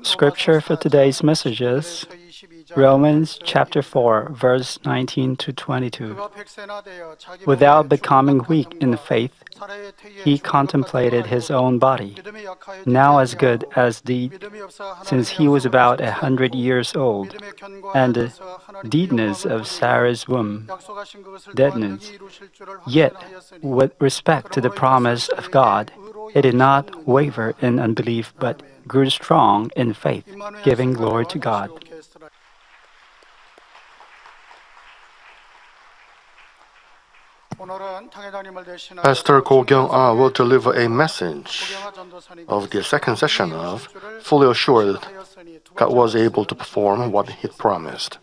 Scripture for today's message is Romans chapter 4, verse 19 to 22. Without becoming weak in faith, he contemplated his own body, now as good as dead, since he was about 100 years old, and the deadness of Sarah's womb, deadness. Yet, with respect to the promise of God, he did not waver in unbelief, but grew strong in faith, giving glory to God. Pastor Go Kyung-ah will deliver a message of the second session of Fully Assured God was able to perform what he promised.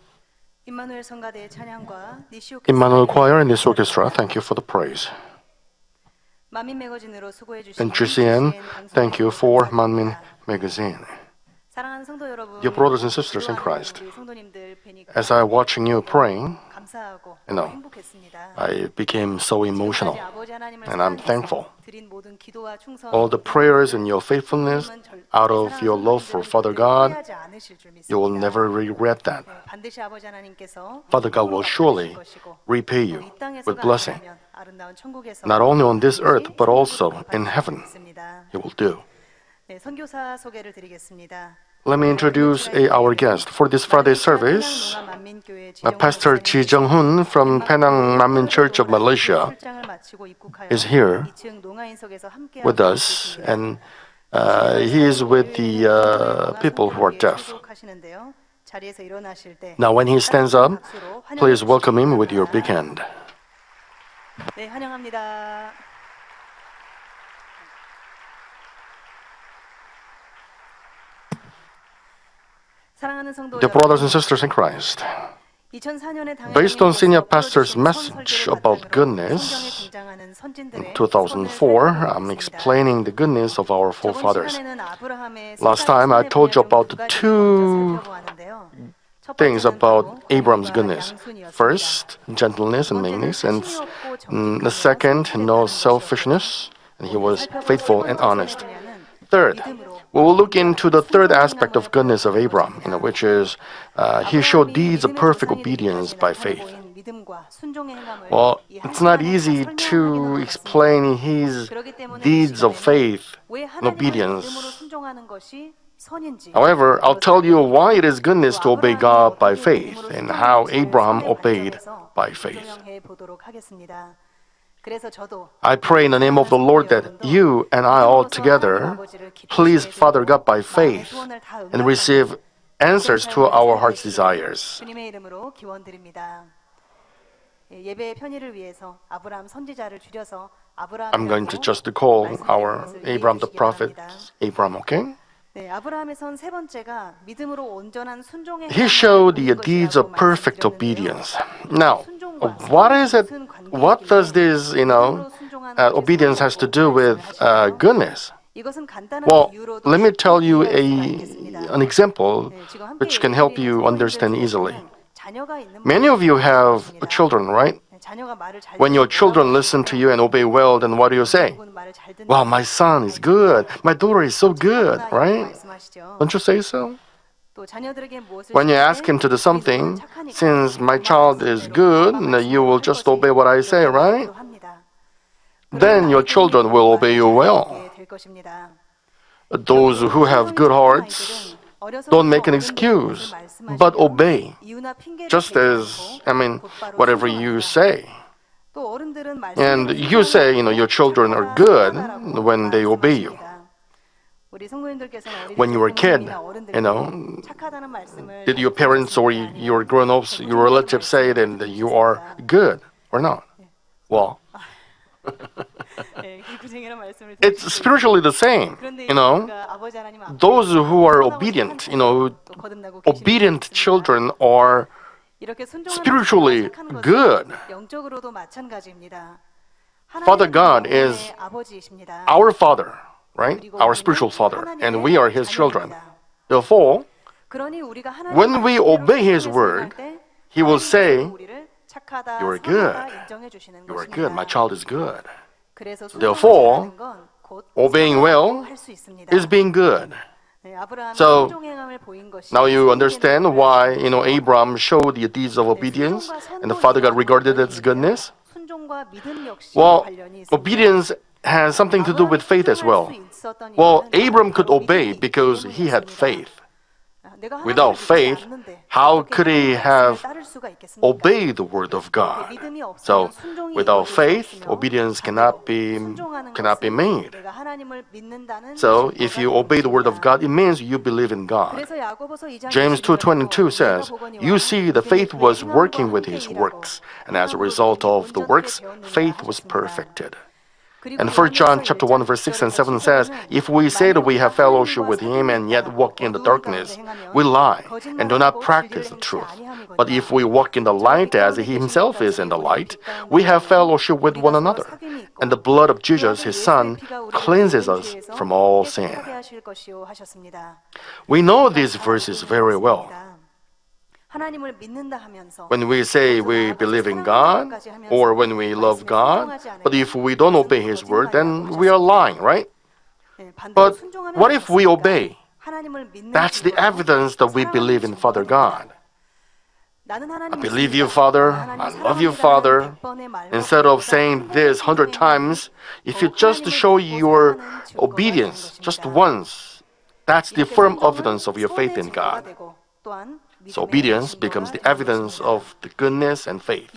Immanuel Choir and this orchestra, thank you for the praise. And GCN, thank you for Manmin Magazine. Dear brothers and sisters in Christ, as I watching you praying, I became so emotional, and I'm thankful. All the prayers and your faithfulness out of your love for Father God, you will never regret that. Father God will surely repay you with blessing, not only on this earth, but also in heaven. He will do. Let me introduce our guest for this Friday service. Pastor Ji Jung-hoon from Penang Manmin Church of Malaysia is here with us, and he is with the people who are deaf. Now, when he stands up, please welcome him with your big hand. Dear brothers and sisters in Christ, based on senior pastor's message about goodness, in 2004, I'm explaining the goodness of our forefathers. Last time I told you about the two things about Abraham's goodness. First, gentleness and meekness, and the second, no selfishness, and he was faithful and honest. Third, we will look into the third aspect of goodness of Abraham, which is he showed deeds of perfect obedience by faith. Well, it's not easy to explain his deeds of faith and obedience. However, I'll tell you why it is goodness to obey God by faith and how Abraham obeyed by faith. I pray in the name of the Lord that you and I all together please Father God by faith and receive answers to our heart's desires. I'm going to just call our Abraham the prophet Abraham, okay? He showed the deeds of perfect obedience. Now, what is it? What does this, obedience has to do with goodness? Well, let me tell you an example which can help you understand easily. Many of you have children, right? When your children listen to you and obey well, then what do you say? Wow, my son is good. My daughter is so good, right? Don't you say so? When you ask him to do something, since my child is good, you will just obey what I say, right? Then your children will obey you well. Those who have good hearts don't make an excuse, but obey. Just as, whatever you say. And you say, your children are good when they obey you. When you were a kid, did your parents or your grown-ups, your relatives say that you are good or not? Well, it's spiritually the same, Those who are obedient, obedient children are spiritually good. Father God is our Father, right? Our spiritual Father, and we are His children. Therefore, when we obey His word, He will say, "You are good. You are good. My child is good." Therefore, obeying well is being good. So now you understand why Abraham showed the deeds of obedience and the Father God regarded it as goodness. Well, obedience has something to do with faith as well. Well, Abram could obey because he had faith. Without faith, how could he have obeyed the word of God? So, without faith, obedience cannot be made. So, if you obey the word of God, it means you believe in God. James 2:22 says, "You see, the faith was working with his works, and as a result of the works, faith was perfected." And 1 John chapter 1 verse 6 and 7 says, "If we say that we have fellowship with him and yet walk in the darkness, we lie and do not practice the truth. But if we walk in the light as he himself is in the light, we have fellowship with one another. And the blood of Jesus, his son, cleanses us from all sin." We know these verses very well. When we say we believe in God or when we love God, but if we don't obey his word, then we are lying, right? But what if we obey? That's the evidence that we believe in Father God. "I believe you, Father. I love you, Father." Instead of saying this 100 times, if you just show your obedience just once, that's the firm evidence of your faith in God. So obedience becomes the evidence of the goodness and faith.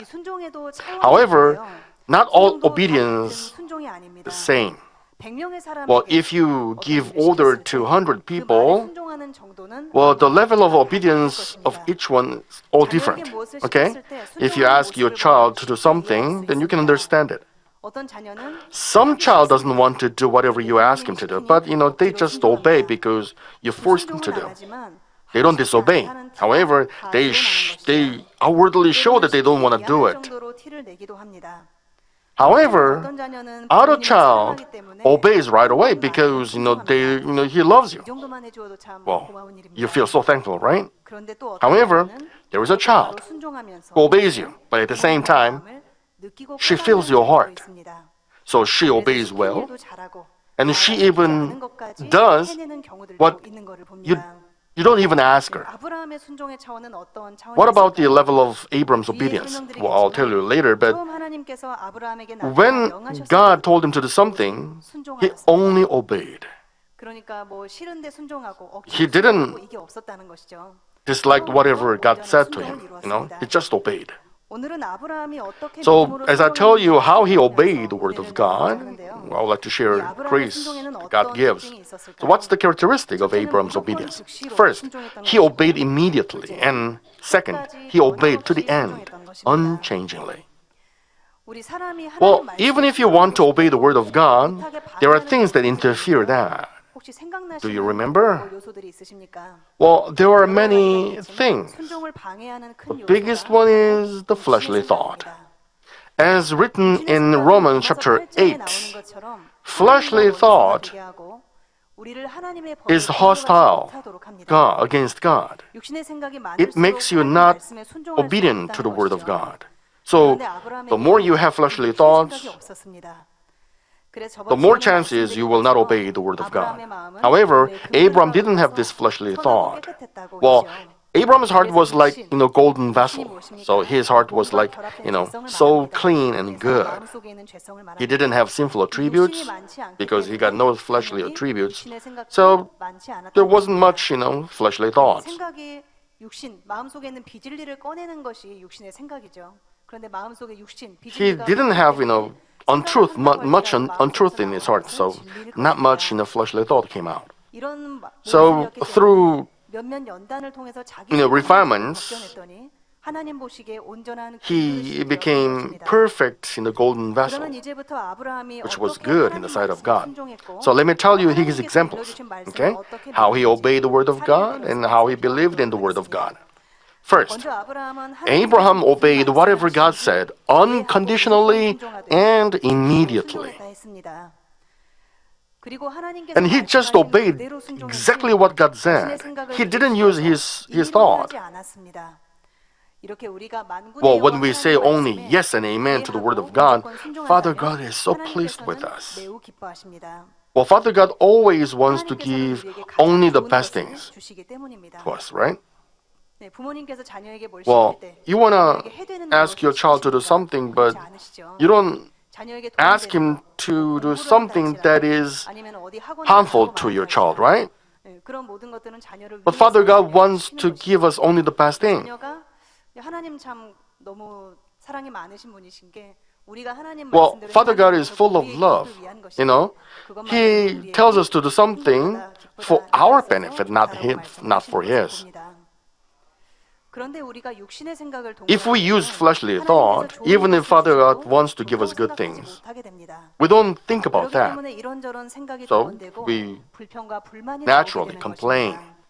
However, not all obedience is the same. Well, if you give order to 100 people, well, the level of obedience of each one is all different. Okay? If you ask your child to do something, then you can understand it. Some child doesn't want to do whatever you ask him to do, but they just obey because you forced them to do. They don't disobey. However, they outwardly show that they don't want to do it. However, other child obeys right away because he loves you. Well, you feel so thankful, right? However, there is a child who obeys you, but at the same time, she feels your heart. So she obeys well, and she even does what you don't even ask her. What about the level of Abram's obedience? Well, I'll tell you later, but when God told him to do something, he only obeyed. He didn't dislike whatever God said to him, he just obeyed. So, as I tell you how he obeyed the word of God, I would like to share grace God gives. So, what's the characteristic of Abram's obedience? First, he obeyed immediately, and second, he obeyed to the end, unchangingly. Well, even if you want to obey the word of God, there are things that interfere that. Do you remember? Well, there are many things. The biggest one is the fleshly thought. As written in Romans chapter 8, fleshly thought is hostile against God. It makes you not obedient to the word of God. So, the more you have fleshly thoughts, the more chances you will not obey the word of God. However, Abram didn't have this fleshly thought. Well, Abram's heart was like, golden vessel. So his heart was like, so clean and good. He didn't have sinful attributes because he got no fleshly attributes. So there wasn't much, fleshly thoughts. He didn't have, much untruth in his heart, so not much fleshly thought came out. So through refinements, he became perfect in the golden vessel, which was good in the sight of God. So let me tell you his examples, okay? How he obeyed the word of God and how he believed in the word of God. First, Abraham obeyed whatever God said unconditionally and immediately. And he just obeyed exactly what God said. He didn't use his thought. Well, when we say only yes and amen to the word of God, Father God is so pleased with us. Well, Father God always wants to give only the best things 주시기 때문입니다. to us, right? 네, 부모님께서 자녀에게 뭘 Well, 시킬 때 you want to 자녀에게 해야 되는 ask your child to do something, but 그렇지 않으시죠? you don't 자녀에게 ask 도움되는 him 거, to do 공부를 something 가르치라, that is 아니면 어디 학원에 harmful 가라고 to your 말하지 child, 않으라. right? 네, 그런 모든 것들은 자녀를 But 위해서 Father God 자녀에게 wants 주시는 to 것이죠. give us only the best thing. 자녀가 하나님 참 너무 사랑이 많으신 분이신 게 우리가 하나님 Well, 말씀대로 Father God is 행하는 full of 것은 우리의 love. 이익을 위한 것이다. You know, 그것만으로도 He 우리에게 tells us to do something 행복하다, for 기쁘다, our 있어서 benefit, 좋다라고 not for 말씀하시는 His. 것을 봅니다. 그런데 우리가 육신의 생각을 If we use fleshly thought, even if Father God wants to give us good things, we don't think about 그렇기 that. 때문에 이런저런 생각이 So 동원되고 we 불평과 불만이 naturally 나오게 되는 complain. 것입니다.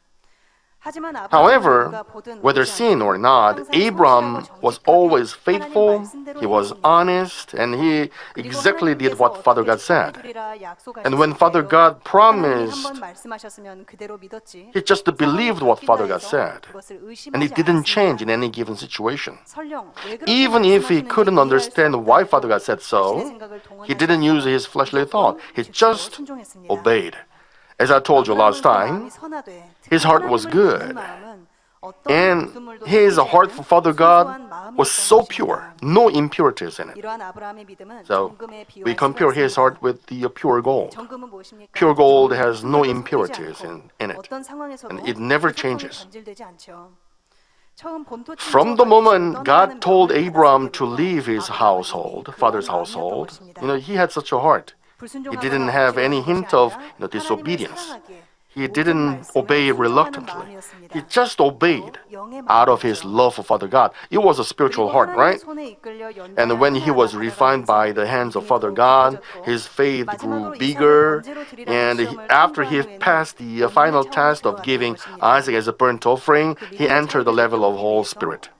하지만 However, 아브라함은 누가 보든 whether 보지 seen or 않고 not, 항상 Abraham 성실하고 was 정직하게 always 하나님 faithful, 말씀대로 he was 행했습니다. honest, and he 그리고 exactly did 하나님께서 what Father God 어떻게 said. 축복해주리라 약속하셨을 And when Father 때에도 God 하나님이 promised, 한번 말씀하셨으면 그대로 믿었지 he just believed what Father God said. 그것을 And he 의심하지 didn't change in 않았습니다. any given situation. 설령 왜 그렇게 Even if he 말씀하시는지 couldn't 이해할 수 understand why Father God said 자신의 so, 생각을 he 동원하지 didn't use 않고 his fleshly thought. He 즉시로 just 순종했습니다. obeyed. As I told you last time, his heart was good. And his heart for Father God was so pure, no impurities in it. 이러한 아브라함의 믿음은 So 정금에 we 비유할 compare 수가 his 있습니다. heart with the pure gold. 정금은 무엇입니까? Pure gold has no 섞이지 impurities 않고 in it. 어떤 상황에서도 And it never 그 소통이 changes. 변질되지 않죠. 처음 본토 From the 친척 moment 떠나가는 God told 명령을 Abram 받았을 to 때부터 leave his 아브라함은 household, 이미 father's 그러한 마음이었던 household, 것입니다. he had such a heart. He 불순종하거나 didn't have 억지로 any 하는 것이 hint of 아니라 하나님을 disobedience. 사랑하기에 He 모든 didn't 말씀을 obey 순종하는 reluctantly. 마음이었습니다. He just obeyed 바로 영의 out of his 마음이었죠. love for Father God. It was a spiritual 그리고 heart, 하나님의 right? 손에 이끌려 연단을 And when he was 하나하나 refined by the hands of Father God, his faith grew bigger. And after he passed the final test of giving Isaac as a burnt offering, he entered the level of Holy Spirit.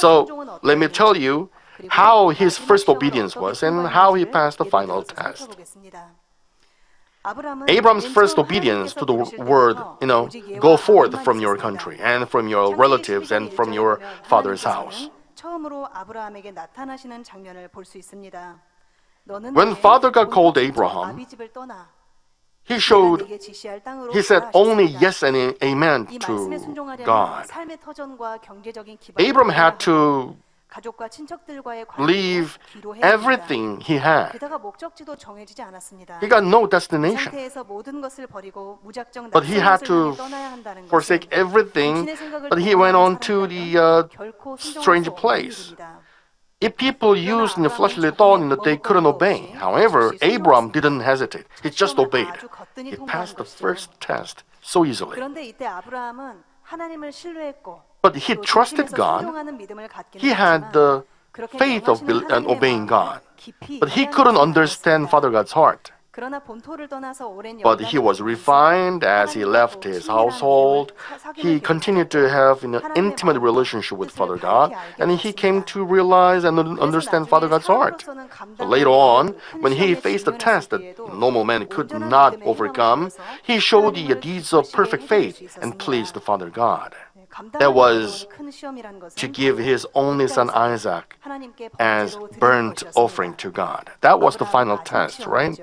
So let me tell you how his first obedience was and how he passed the final test. Abram's first obedience to the word, go forth from your country and from your relatives and from your father's house. 처음으로 아브라함에게 나타나시는 장면을 볼 수 있습니다. 너는 When 너의 Father God 본토 called 친척 Abraham, 아비 집을 떠나 he 내가 showed, 네게 지시할 땅으로 he said 가라 only 하셨습니다. yes and amen 이 to 말씀에 순종하려면 God. 삶의 터전과 경제적인 기반을 Abram had 갖춰야 to 하고 가족과 친척들과의 leave 관계도 기도해야 합니다. everything he had. 게다가 목적지도 정해지지 않았습니다. He got no 이 destination, 상태에서 모든 것을 버리고 무작정 but he had 낯선 to 곳을 향해 떠나야 한다는 것은 forsake everything, 육신의 생각을 but he went on 동원하는 to 사람이라면 the 결코 순종할 strange 수 없는 place. 일입니다. If people used in the fleshly thought, they couldn't obey. However, Abram didn't hesitate. He just obeyed. He passed the first test so easily. 그런데 이때 아브라함은 하나님을 신뢰했고 But he 또 trusted 중심에서 God. 순종하는 믿음을 갖기는 He had 했지만 the 그렇게 faith of 명하시는 and 하나님의 obeying 마음을 God. 깊이 But he 이해하는 couldn't 것은 understand 아니었습니다. Father God's heart. 그러나 본토를 떠나서 오랜 But he was refined as he left his household. He continued to have an intimate relationship with Father God, and he came to realize and understand Father God's heart. But later on, when he faced a test that normal man could not overcome, he showed the deeds of perfect faith and pleased Father God. That was to give his only son Isaac as burnt offering to God. That was the final test, right?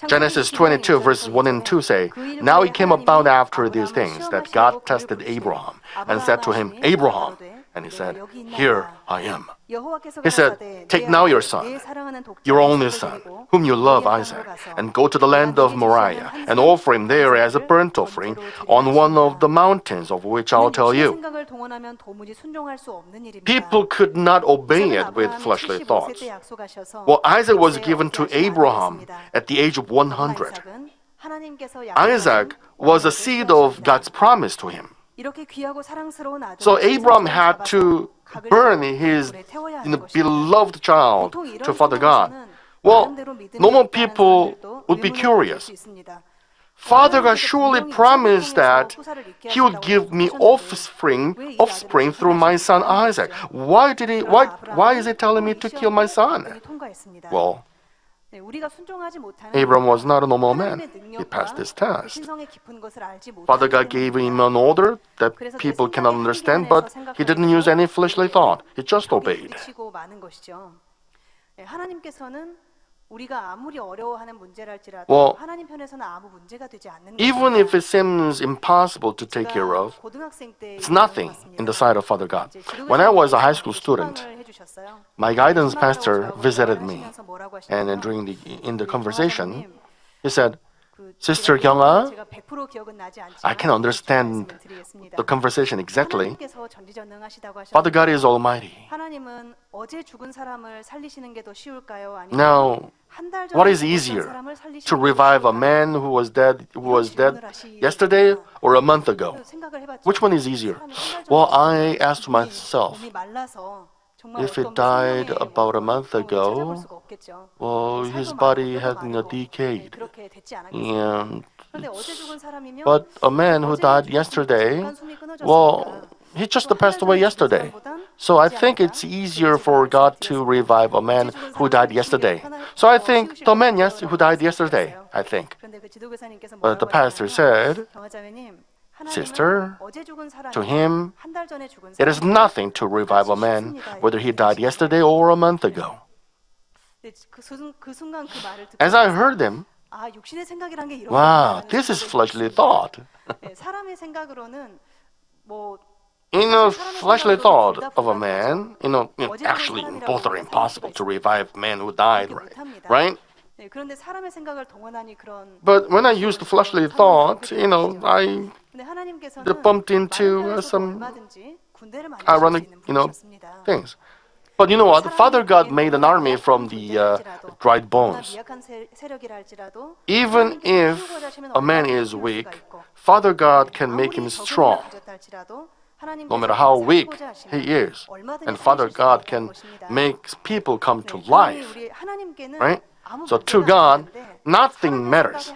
Genesis 22 verses 1 and 2 say, Now it came about after these things that God tested Abraham and said to him, Abraham. And he said, Here I am. He said, Take now your son, your only son, whom you love, Isaac, and go to the land of Moriah and offer him there as a burnt offering on one of the mountains of which I'll tell you. People could not obey it with fleshly thoughts. Well, Isaac was given to Abraham at the age of 100. Isaac was a seed of God's promise to him. So Abraham had to burn his beloved child to Father God. Well, normal people would be curious. Father God surely promised that He would give me offspring through my son Isaac. Why is He telling me to kill my son? Well, Abram was not a normal man. He passed this test. Father God gave him an order that people cannot understand, but he didn't use any fleshly thought. He just obeyed. 우리가 아무리 어려워하는 문제랄지라도 Well, 하나님 편에서는 아무 문제가 되지 않는 even 것입니다. if it seems impossible to take care 제가 of, 고등학생 때 it's nothing in the sight of Father God. When I was a high school student, my guidance pastor visited me, and in the conversation, he said, Sister Kyung-ah, I can understand the conversation exactly. Father God is almighty. 하나님은 어제 죽은 사람을 살리시는 게 더 쉬울까요? 아니면 Now, 한 달 what 전에 is 죽은 easier? 사람을 살리시는 To 게 더 revive a 쉬울까요? man who was dead yesterday or a month ago? 생각을 해봤죠. Which one is easier? 사람이 한달 전에 Well, 죽은 I asked myself, 몸이 말라서 정말 if he 어떤 died 생명의 about a month 찾아볼 ago, 수가 없겠죠. well, 살도 his 많고 body 뼈도 had 많고, decayed. 그렇게 됐지 않았겠어요. And 그런데 어제 죽은 사람이면 but a man who 어제 died 죽었으니까 yesterday, 잠깐 숨이 끊어졌으니까 well, he just passed away yesterday. So I think it's easier for God to revive a man who died yesterday. So I think the man who died yesterday, I think. 그런데 그 지도교사님께서 But the 뭐라고 pastor 하셨냐면, said, 경화자매님, Sister, 하나님은 어제 죽은 to 사람이나 him, 한 달 전에 죽은 it is 사람이나 nothing to revive a man, whether he died yesterday or a month ago. 그 순간 그 말을 듣고 As I heard him, 아, 육신의 생각이란 게 이런 wow, 거구나라는 this is 생각을 fleshly 했습니다. thought. 네, 사람의 생각으로는 뭐 In a fleshly thought of a man, actually both are impossible to revive men who died, right? 네, 그런데 사람의 생각을 동원하니 그런 But when I used the fleshly thought, I 근데 하나님께서는 bumped into 마른 some 땅에서도 얼마든지 군대를 만드실 수 ironic, 있는 분이셨습니다. things. But you know what? Father God made an army from the dried bones. 미약한 세력이라 할지라도 Even if a man is weak, Father God can make him strong, no matter how weak he is. And Father God can make people come to life, right? So to God, nothing matters.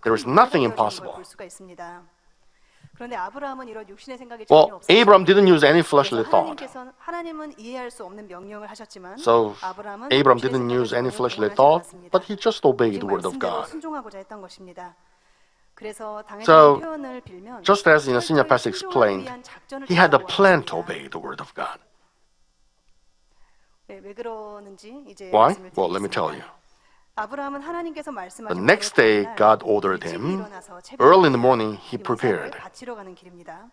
There is nothing impossible. 그런데 아브라함은 이런 육신의 생각이 전혀 Well, 없었어요. Abram didn't use any fleshly thought. 하나님은 이해할 수 없는 명령을 하셨지만 So 아브라함은 Abram 육신의 didn't use 생각을 any 전혀 fleshly 동원하지 thought, 않았습니다. but he just obeyed 오직 the word of 말씀대로 God. 순종하고자 했던 것입니다. 그래서 So, 당연한 표현을 빌면 just as Senior Pastor explained, he had a plan to obey the word of God. 왜 그러는지 이제 Why? 말씀을 Well, let me tell you. 드리겠습니다. 아브라함은 하나님께서 말씀하신 The next day, 대로 God 다음날 ordered 일찍 him. 일어나서 새벽에 Early in the morning, he 이삭을 prepared. 바치러 가는 길입니다.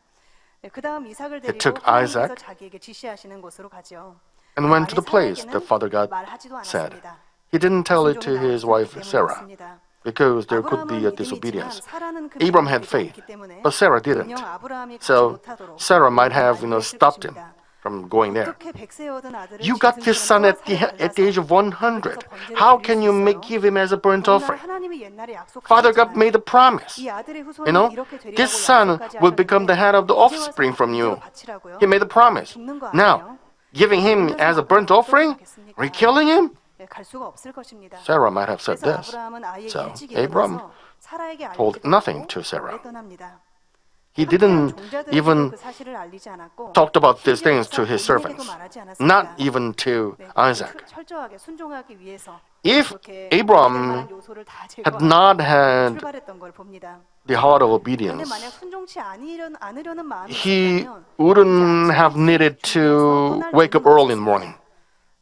그다음 이삭을 He 데리고 took 하나님께서 Isaac 자기에게 지시하시는 곳으로 가죠. and went to the place 아내 that Father God 사라에게는 말하지도 said. 않았습니다. He didn't tell it to 순종이 his 나왔기 wife 때문에 Sarah 그렇습니다. because there could be a 아브라함은 disobedience. 믿음이 있지만 사라는 그 Abram 믿음을 had 믿지 faith, 않기 때문에 but Sarah didn't. 분명 아브라함이 가지 So 못하도록 Sarah might have, 말리했을 stopped him 것입니다. from going there. 어떻게 백세에 얻은 아들을 You got this son at the age of 100. How can you give him as a burnt offering? 하나님이 옛날에 Father God made a promise. 이 아들의 후손이 You know, 이렇게 되리라고 this son 약속까지 will become the head of the 이제 와서 offspring from you. 바치라고요? He made a promise. 죽는 거 Now, 아니에요? giving him as a burnt offering? Are you killing him? 네, 갈 수가 없을 것입니다. Sarah might have said 그래서 this. 아브라함은 아예 So, 일찍 Abram 일어나서 사라에게 told 알리지도 nothing 않고 to Sarah. 오래 떠납니다. He didn't even 그 사실을 알리지 않았고 talk about these 심지어 things to his 본인에게도 servants, 말하지 않았습니다. not even to 네, Isaac. 철저하게 순종하기 위해서 If 그렇게 Abram 믿을 만한 요소를 다 had 제거하고 not had 출발했던 걸 봅니다. the heart of 그런데 obedience, 만약 순종치 않으려는 마음이 he 있었다면 wouldn't have needed to wake up early in the morning.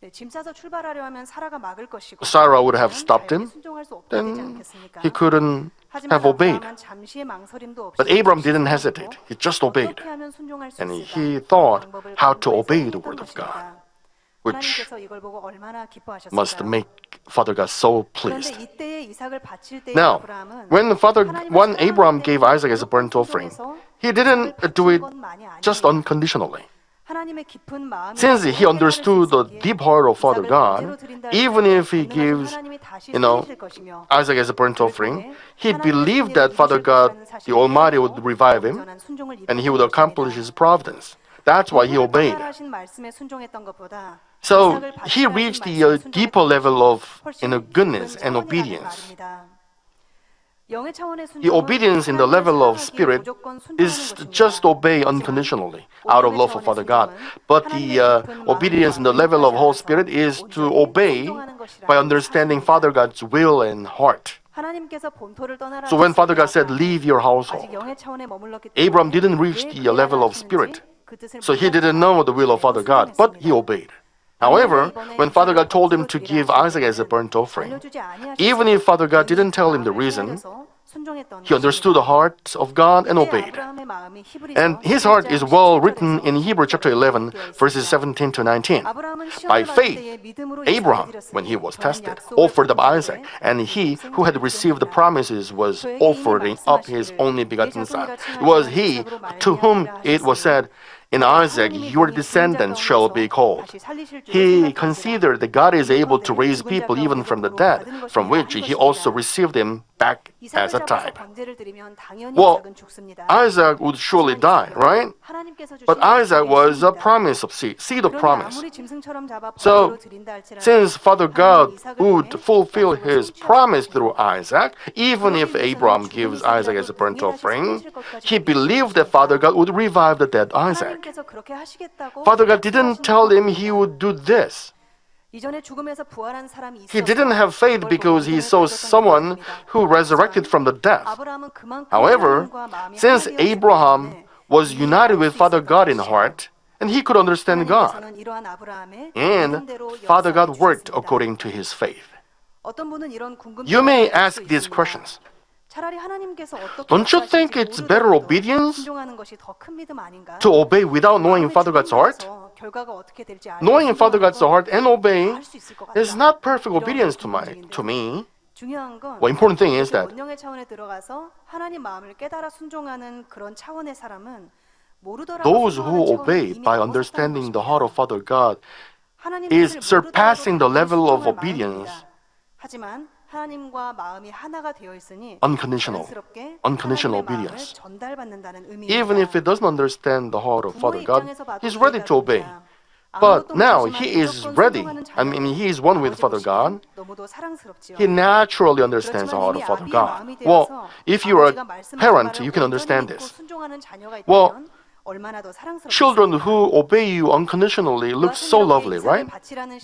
네, 짐 싸서 출발하려 하면 사라가 막을 것이고 Sarah would have stopped him. 순종할 수 없게 되지 Then 않겠습니까? he couldn't 하지만 have obeyed. 아브라함은 잠시의 망설임도 없이 But Abram didn't 순종했고 hesitate. He just obeyed. 어떻게 하면 순종할 수 And 있을까? he thought 방법을 how to 공부해서 obey the 했던 word of God, 것입니다. which 하나님께서 이걸 보고 얼마나 기뻐하셨을까요? must make Father God so 그런데 pleased. 이때에 이삭을 바칠 때의 Now, 아브라함은 when 하나님을 Abram 사랑할 gave 때 Isaac as a burnt offering, 순종해서 he didn't 이삭을 do it 바치는 것만이 just 아니에요. unconditionally. 하나님의 깊은 마음이 Since he understood the deep heart of Father God, even if he gives, Isaac as a burnt offering, he believed that Father God, the Almighty, would revive him and he would accomplish his providence. That's why he obeyed. So he reached the deeper level of goodness and obedience. The obedience in the level of spirit is just obey unconditionally out of love for Father God. But the obedience in the level of Holy Spirit is to obey by understanding Father God's will and heart. So when Father God said, leave your household, Abram didn't reach the level of spirit. So he didn't know the will of Father God, but he obeyed. However, when Father God told him to give Isaac as a burnt offering, even if Father God didn't tell him the reason, he understood the heart of God and obeyed. And his heart is well written in Hebrews chapter 11, verses 17 to 19. By faith, Abraham, when he was tested, offered up Isaac, and he who had received the promises was offering up his only begotten son. It was he to whom it was said, "In Isaac your descendants shall be called." He considered that God is able to raise people even from the dead, from which he also received them back as a type. Well, Isaac would surely die, right? But Isaac was a promise of seed of promise. So, since Father God would fulfill his promise through Isaac, even if Abraham gives Isaac as a burnt offering, he believed that Father God would revive the dead Isaac. Father God didn't tell him he would do this. He didn't have faith because he saw someone who resurrected from the death. However, since Abraham was united with Father God in heart, and he could understand God, and Father God worked according to his faith. You may ask these questions. Don't you think it's better obedience to obey without knowing Father God's heart? Knowing Father God's heart and obeying is not perfect obedience to me. Well, important thing is that those who obey by understanding the heart of Father God is surpassing the level of obedience. Unconditional obedience. Even if he doesn't understand the heart of Father God, he's ready to obey. But now he is ready. He is one with Father God. He naturally understands the heart of Father God. Well, if you are a parent, you can understand this. Well, children who obey you unconditionally look so lovely, right?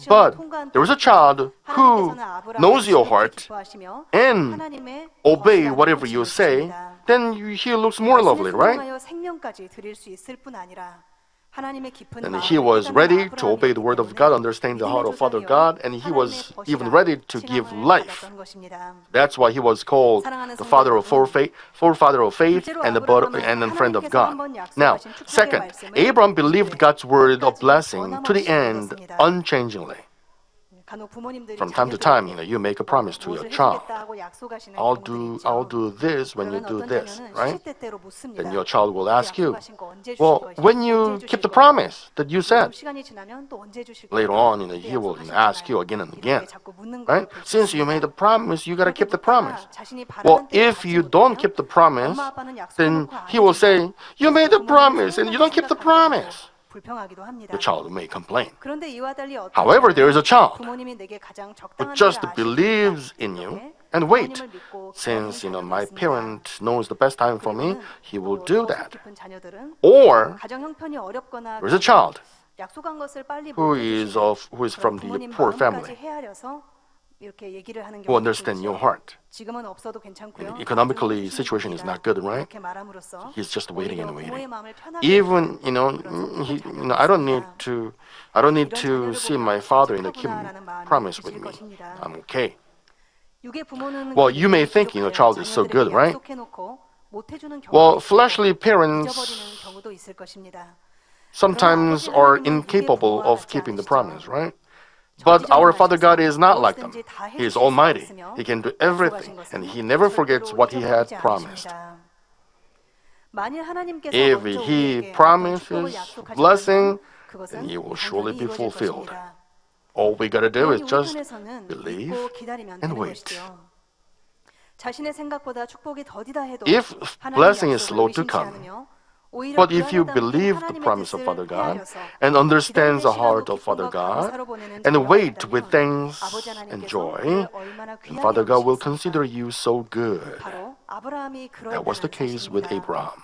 But there is a child who knows your heart and obey whatever you say, then he looks more lovely, right? And he was ready to obey the word of God, understand the heart of Father God, and he was even ready to give life. That's why he was called the forefather of faith, and the friend of God. Now, second, Abraham believed God's word of blessing to the end unchangingly. From time to time, you make a promise to your child. I'll do this when you do this, right? Then your child will ask you, well, when you keep the promise that you said? Later on, he will ask you again and again, right? Since you made the promise, you gotta keep the promise. Well, if you don't keep the promise, then he will say, you made the promise and you don't keep the promise. The child may complain. However, there is a child who just believes in you and wait. Since my parent knows the best time for me, he will do that. Or there is a child who is from the poor family, who understand your heart. Economically, situation is not good, right? He's just waiting and waiting. Even I don't need to see my father in the promise with me. I'm okay. Well, you may think child is so good, right? Well, fleshly parents sometimes are incapable of keeping the promise, right? But our Father God is not like them. He is almighty. He can do everything, and He never forgets what He had promised. If He promises blessing, then He will surely be fulfilled. All we gotta do is just believe and wait. If blessing is slow to come, but if you believe the promise of Father God and understand the heart of Father God and wait with thanks and joy, then Father God will consider you so good. That was the case with Abraham.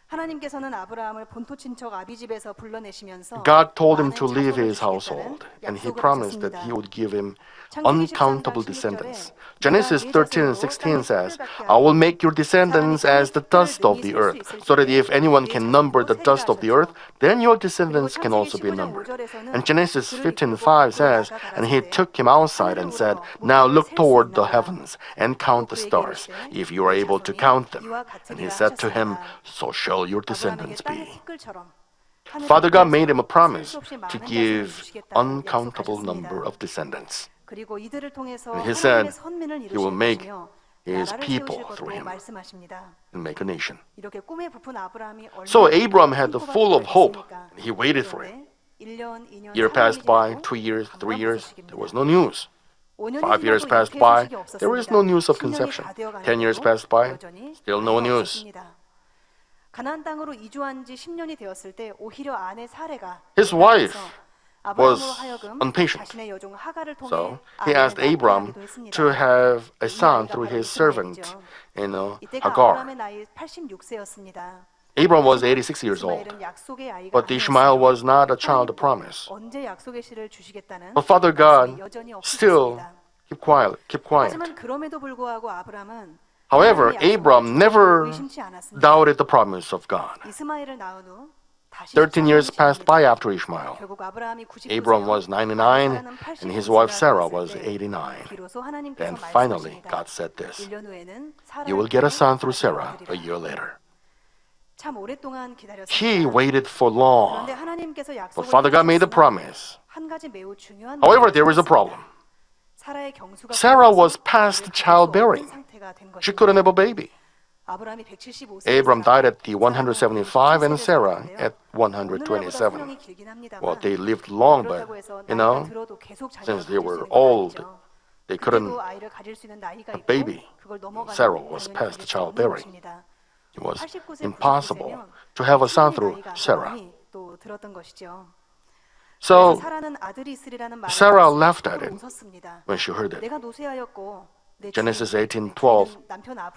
하나님께서는 아브라함을 본토 친척 아비 집에서 불러내시면서 God told him 많은 to leave 자손을 his household, 주시겠다는 and he 약속을 promised that 하셨습니다. he would give him 창세기 13장 uncountable 16절에 descendants. 네가 Genesis 네 13 and 자손으로 16 땅의 says, 풀을 같게 I will 하리니 make your descendants as the dust of the earth, so that if anyone can number the dust of the earth, then your descendants can also be numbered. And Genesis 15:5 says, and he took him outside and said, now look toward the heavens and count the stars, if you are able to count them. And he said to him, so shall your descendants be. Father God made him a promise to give uncountable number of descendants. 그리고 이들을 통해서 And he said 하나님의 선민을 he will make 이루시며 his 나라를 people 세우실 through 것도 him 말씀하십니다. and make a nation. 이렇게 꿈에 부푼 아브라함이 So 얼마나 Abram had the 꿈꾸가 full of hope. 그랬습니까? He waited for it. 그런데 1년, 2년, Year 3년이 passed by, 지나고 2 years, 3 감감 years, 소식입니다. there was no news. 5년이 5 years 지나도 passed 잉태 by, 소식이 there is 없었습니다. no news of 10년이 conception. 다 되어가는데도 10 years passed by, 여전히 still no 아이가 news. 없었습니다. 가나안 땅으로 이주한 지 10년이 되었을 때 오히려 아내 사레가 His wife 아브라함으로 was 하여금 impatient. 자신의 여종 하갈을 통해 So he 아이를 asked Abram 낳게 하기도 했습니다. to have a 이 son 아이가 through 바로 his servant, 이스마엘이죠. 이때가 Hagar. 아브라함의 나이 86세였습니다. Abram was 86 years old, 이스마엘은 약속의 아이가 but Ishmael 아니었어요. was not a child of promise. 언제 약속의 씨를 주시겠다는 But Father God 말씀이 여전히 still 없으셨습니다. kept quiet. 하지만 그럼에도 불구하고 아브라함은 However, 하나님의 약속을 Abram 전혀 never 의심치 않았습니다. doubted the promise of God. 이스마엘을 낳은 후 다시 13 years 14년이 passed 지납니다. by after Ishmael. 결국 아브라함이 99세요. Abram was 99 and his wife Sarah was 89. 비로소 하나님께서 Then finally, 말씀하십니다. God said this, 1년 후에는 you will get a son through Sarah a year later. 참 오랫동안 기다렸습니다. He waited for long, 그런데 하나님께서 but 약속을 Father God made a 해주셨으나 promise. 한 가지 매우 중요한 However, 문제가 there was a 있었습니다. problem. 사라의 경수가 Sarah 부족해서 was past 아이를 childbearing. 가질 수 없는 상태가 된 She 것입니다. couldn't have a baby. 아브라함이 175세 Abram died at the 175 and Sarah at 127. Well, they lived long, but since they were old, they couldn't have a baby. Sarah was past childbearing. It was impossible to have a son through Sarah. So Sarah laughed at it when she heard it. Genesis 18:12,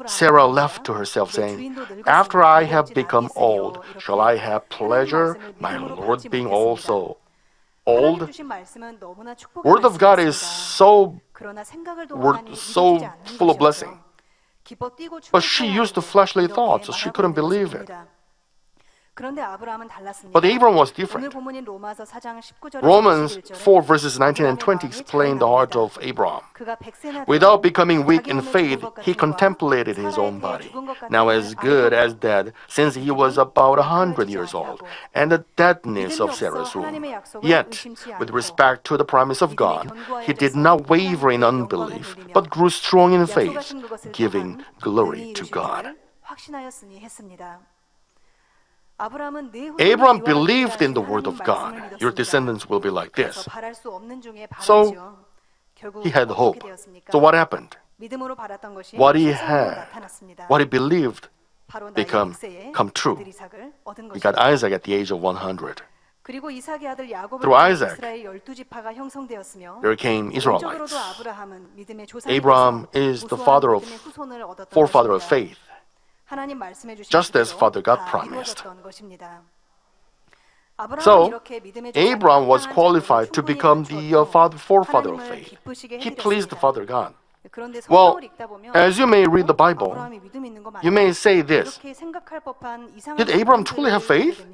Sarah laughed to herself, saying, after I have become old, shall I have pleasure, my Lord being also old? Word of God is so full of blessing. But she used the fleshly thoughts, so she couldn't believe it. 그런데 아브라함은 달랐습니다. But Abram was 오늘 different. 본문인 로마서 4장 19절에서 Romans 21절에 4 verses 19 and 20 explain the heart of Abram. Without becoming weak in faith, he contemplated his own body, now as good as dead, since he was about 100 years old, and the deadness of Sarah's womb. Yet, with respect to the promise of God, he did not waver in unbelief, but grew strong in faith, giving glory to God. 확신하였으니 했습니다. Abram believed in the word of God. Your descendants will be like this. So, he had hope. So what happened? What he had, what he believed, come true. He got Isaac at the age of 100. Through Isaac, there came Israelites. Abraham is the forefather of faith, just as Father God promised. So, Abraham was qualified to become the forefather of faith. He pleased Father God. Well, as you may read the Bible, you may say this: did Abraham truly have faith?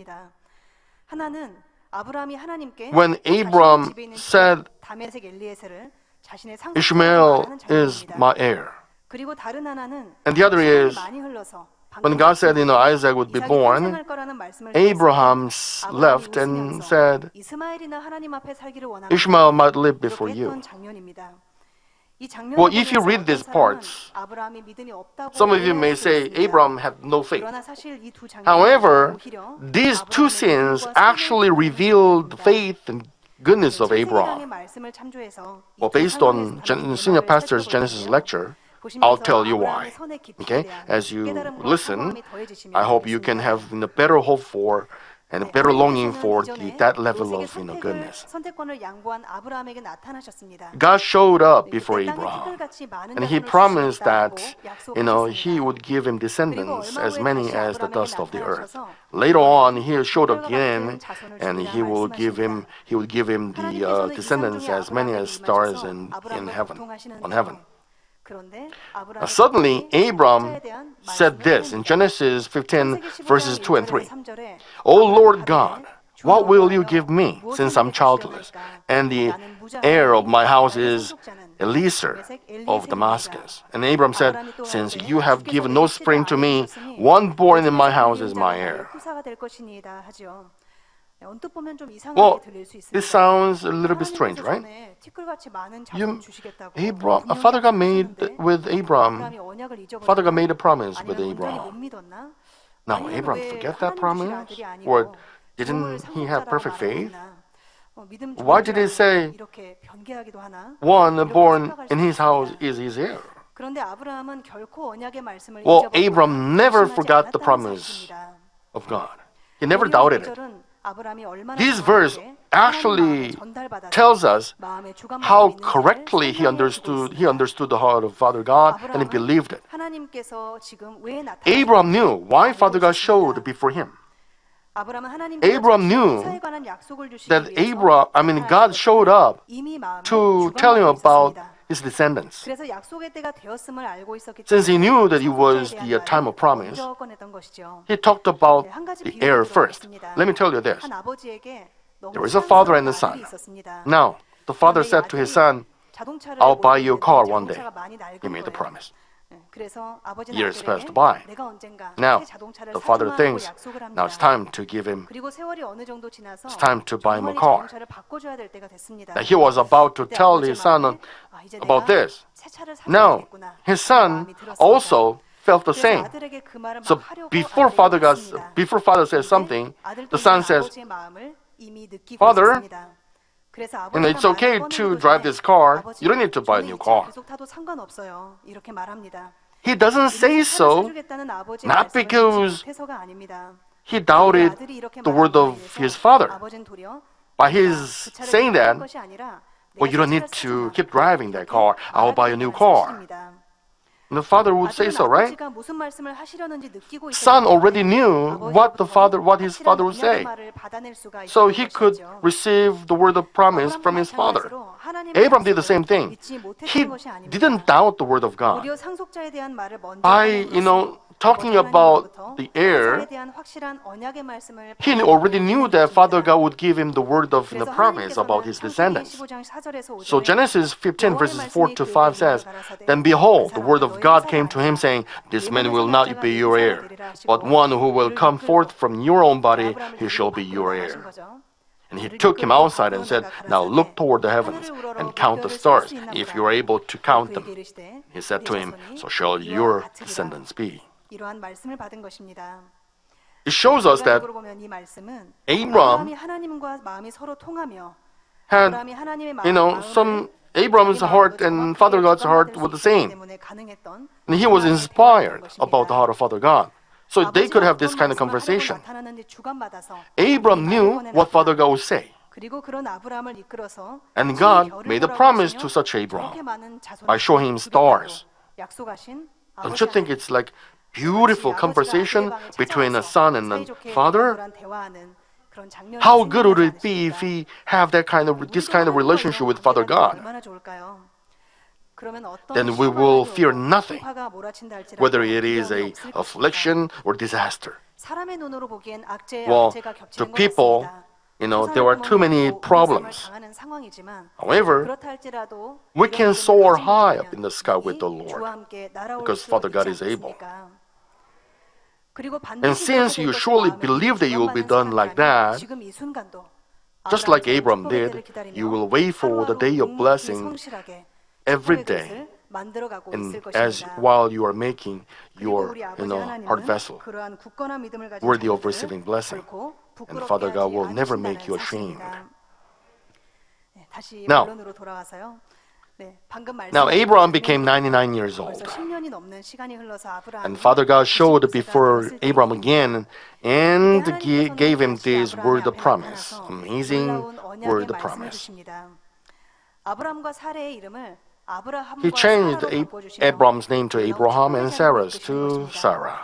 When Abraham said, Ishmael is my heir, and the other is, when God said, Isaac would be born, Abraham left and said, Ishmael might live before you. Well, if you read these parts, some of you may say Abraham had no faith. However, these two scenes actually revealed the faith and goodness of Abraham. Well, based on Senior Pastor's Genesis lecture, I'll tell you why. Okay? As you listen, I hope you can have a better hope for and better longing for 이전에 that level 요셉의 of goodness. 선택권을 양보한 아브라함에게 나타나셨습니다. God showed up before 내 땅에 Abraham, 티끌같이 많은 and He 자손을 promised 주시겠다고 that 약속하셨습니다. He would give him descendants 그리고 얼마 as 후에 many 다시 as the 아브라함에게 dust of the earth. 나타나셔서 Later on, He showed 티끌과 again, 같은 자손을 and 주리라 He will give him 하나님께서는 the 이상 descendants 중에 as many 아브라함에게 as stars 임하셔서 in 아브라함과 heaven, 교통하시는데요. on heaven. 그런데 아브라함이 Suddenly, 갑자기 Abram 선지자에 대한 said 말씀을 this in 꺼냅니다. Genesis 15, 창세기 15장 verses 2 and 1절에서 3. 3절에 O Lord 아브라함이 God, 가로되 what will you 주여 give me, 무엇을 since I'm 내게 childless, 주시려나이까? and the 나는 무자하니 heir of my house 나의 is 상속자는 Eliezer 다메섹 of 엘리에셀이니라. Damascus? And Abram said, 아브라함이 또 since 가로되 you have 주께서 given 내 no 시체를 spring to 아내로 me, 주셨으니 one born in 내 my 집에서 house is 불리는 my 자가 나의 heir. 후사가 될 것이니이다 하죠. 언뜻 보면 좀 이상하게 Well, 들릴 수 있습니다. this sounds a little bit strange, 하나님께서 right? 전에 티끌같이 많은 You- 자손 주시겠다고 분명히 Father God made 약속하셨는데 with Abram. 아브라함이 언약을 잊어버렸나? Father God made a promise with 아니면 온전히 못 Abraham. 믿었나? Now, 아니면 Abram 왜 forget that 하나님 주신 promise? 아들이 아니고 Or 종을 didn't he have 상속자라고 perfect 말을 faith? 했나? 믿음 Why 좋은 did 줄 it say 알고 이렇게 변개하기도 하나? one 이렇게 born 생각할 in 수도 his house 있습니다. is his heir? 그런데 아브라함은 결코 언약의 말씀을 Well, 잊어버리거나 Abram never 의심하지 forgot the 않았다는 promise 사실입니다. of God. He never 오히려 doubted 이 it. 구절은 아브라함이 얼마나 This verse 정확하게 actually 하나님 마음을 전달받아서 tells us 마음의 주관마음이 how 있는지를 correctly he 설명해 주고 understood the heart of Father God, and he 아브라함은 believed it. 하나님께서 지금 왜 Abram knew 나타나셨는지 why 알고 Father God 있었습니다. showed before him. 아브라함은 하나님께서 Abram 자신의 knew 후사에 관한 약속을 주시기 that 위해서 God showed up 이미 마음에 to tell him 주관하고 about 있었습니다. his descendants. 그래서 약속의 때가 되었음을 알고 있었기 Since he 때문에 knew that it was 상속자에 the 대한 time of 말을 promise, 먼저 꺼냈던 것이죠. he talked about 한 가지 the 비유를 heir first. 들어보겠습니다. Let me tell you this. 한 아버지에게 너무 There is a father and a 사랑스러운 아들이 son. 있었습니다. Now, the father 그런데 이 said to his 아들이 son, 자동차를 I'll buy you a 몰고 car 있는데 one day. 자동차가 많이 낡은 He made the 거예요. promise. 그래서 아버지는 Years passed 아들에게 by. 내가 언젠가 Now, 새 자동차를 the father 사주마 하고 thinks, 약속을 합니다. now it's time to give him, 그리고 세월이 어느 정도 지나서 it's time to buy him a 정말 이 car. 자동차를 바꿔줘야 될 때가 됐습니다. That he was about to 그때 tell 아버지 his son 마음에 이제 about 내가 this. 새 차를 Now, 사줘야겠구나 his 하는 son 마음이 들었습니다. also felt the 그래서 same. 아들에게 그 말을 막 So 하려고 before 아들에게 했습니다. Father says 그런데 something, 아들도 the son 이미 says, 아버지의 마음을 이미 느끼고 Father, 있었습니다. 그래서 it's 아버지가 okay 말을 to 꺼내기도 drive 전에 this car. 아버지, You don't need to buy a 저는 new 이 차 car. 계속 타도 상관없어요. 이렇게 말합니다. He doesn't say 차를 so 사주겠다는 아버지의 not 말씀을 because 믿지 못해서가 아닙니다. he doubted 아들이 이렇게 the word 말하는 of 거에 his 대해서 father. 아버지는 도리어 By 내가 his 그 차를 saying 사는 that, 것이 아니라 well, you don't need to keep driving that car. I'll buy a new car. And the father would say so, right? 아버지가 무슨 말씀을 하시려는지 느끼고 Son already knew what his father would 확실한 say. 언약의 말을 받아낼 수가 So 있었던 he could 것이죠. receive the word of promise from his father. Abram did the same thing. He didn't doubt the word of God. 도리어 상속자에 대한 말을 먼저 By, 꺼냄으로써 talking 아버지 about 하나님으로부터 the heir, 후사에 대한 확실한 언약의 말씀을 he 받는 already knew that Father 것입니다. God would give him the word of the 그래서 promise about his 하나님께서는 descendants. 창세기 15장 4절에서 5절에 So Genesis 15 여호와의 verses 말씀이 4 to 그에게 5 says, 가라사대 Then 그 behold, the 사람은 word of 너희 God 후사가 came to him, 아니라 saying, This 네 man 번의 will not 사랑자가 be 네 your 후사가 heir, 되리라 하시고 but one who will 그를 come 이끌고 forth from your own body, 아브라함을 he shall be 데리고 your 밖으로 heir. 나가신 거죠. And he 그를 took him 이끌고 outside and 밖으로 said, 나가 Now 가라사대 look toward the heavens 하늘을 우러러 and count the 목별을 셀 stars, 수 있나 if 보라. you are able to count 그에게 them. 이르시되 He said 네 to him, 자손이 So shall 이와 your 같으리라. descendants be. 이러한 말씀을 받은 것입니다. It shows us that 결과적으로 보면 이 말씀은 Abram 아브라함이 하나님과 마음이 서로 통하며 had, 아브라함이 하나님의 some Abram's heart and Father God's heart were the same. And he was inspired about the heart of Father God. So they could have this kind of conversation. Abram knew what Father God would say. 그리고 그런 아브라함을 이끌어서 And God made a promise to such Abram by showing him stars. 약속하신 Don't you think it's like beautiful conversation between a son and a father? How good would it be if we have this kind of relationship with Father God? Then we will fear nothing, whether it is a affliction or disaster. Well, to people, there are too many problems. However, we can soar high up in the sky with the Lord because Father God is able. And since you surely believe that you will be done like that, just like Abram did, you will wait for the day of blessing every day, and while you are making your heart vessel worthy of receiving blessing. And Father God will never make you ashamed. Now, 네, 방금 Now 말씀드린 Abraham 것처럼 became 99 years old. 벌써 10년이 넘는 시간이 흘러서 아브라함이 And Father God showed 99세가 before 되었을 때 Abraham again and 하나님께서는 gave him 다시 this 아브라함의 word of 앞에 promise. 나타나서 Amazing 놀라운 언약의 word of 말씀을 promise. 주십니다. 아브라함과 사레의 이름을 He 아브라함과 changed 사라로 바꿔주시며 Abraham's name to 놀라운 Abraham 축복의 and 자녀를 Sarah's 이끄시는 to 것입니다. Sarah.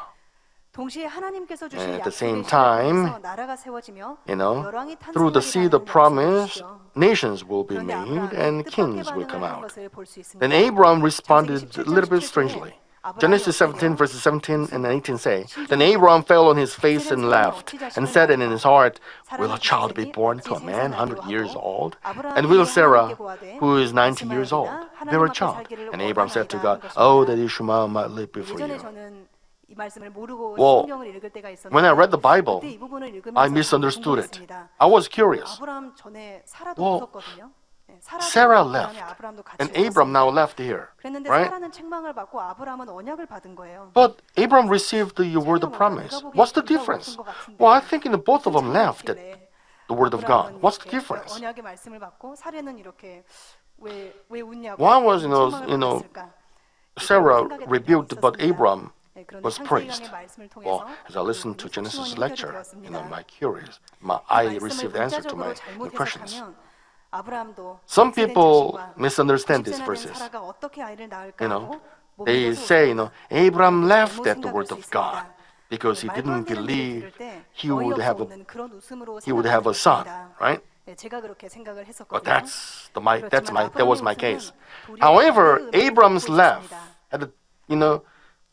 동시에 하나님께서 주신 At the 약속의 same 씨를 time, 통해서 나라가 세워지며 You know, 열왕이 through the seed of 탄생하리라는 promise, 말씀을 주시죠. nations will be 그런데 made 아브라함이 and 뜻밖의 kings will come 반응을 한 out. 것을 볼 수 있습니다. Then Abraham responded 창세기 a little bit 17장 strangely. 17절에 Genesis 17, verses 17 and 18 say, Then Abraham fell on his face and laughed, and said in his heart, Will a child be born to a man 100 years old? And will Sarah, who is 90 years old, bear a child? And Abraham said to God, Oh, that Ishmael might live before 예전에 you. 저는 이 말씀을 모르고 Well, 성경을 읽을 때가 있었는데 When I read the Bible, 그때 이 부분을 읽으면서 I misunderstood it. 궁금했습니다. I was curious. 아브라함 전에 사라도 Well, 없었거든요. 네, Sarah 사라도 left, 그다음에 아브라함도 같이 and Abram now 오셨습니다. left here, 그랬는데 right? 사라는 책망을 받고 아브라함은 언약을 받은 거예요. But Abram received the word of promise. What's the difference? Well, I think in the both of them left the word of God. What's the difference? 언약의 말씀을 받고 사례는 이렇게 왜 웃냐고. Why was 책망을 받았을까? Sarah 생각에 rebuked, but 있었습니다. Abram 네, 그런데 was 창세기강의 praised? 말씀을 Well, 통해서 as I listened to 우리 Genesis 성경이 lecture, 펼쳐졌습니다. I received the answer to my 말씀을 questions. 문자적으로 잘못 아브라함도 Some 100세 된 people 자신과 misunderstand these 90세나 된 verses. 사라가 어떻게 아이를 낳을까 You know, 하고 몸이 They 벗어오고 say, Abram 그렇게 left 잘못 at the 생각할 word 수 of God 있습니다. because he 말도 안 didn't 되는 얘기를 believe 들을 때 he would 어이없어 have 웃는 그런 웃음으로 he would have a son, 생각하는 right? 것입니다. 네, 제가 그렇게 생각을 But 했었거든요. that was my case. However, Abram's laugh had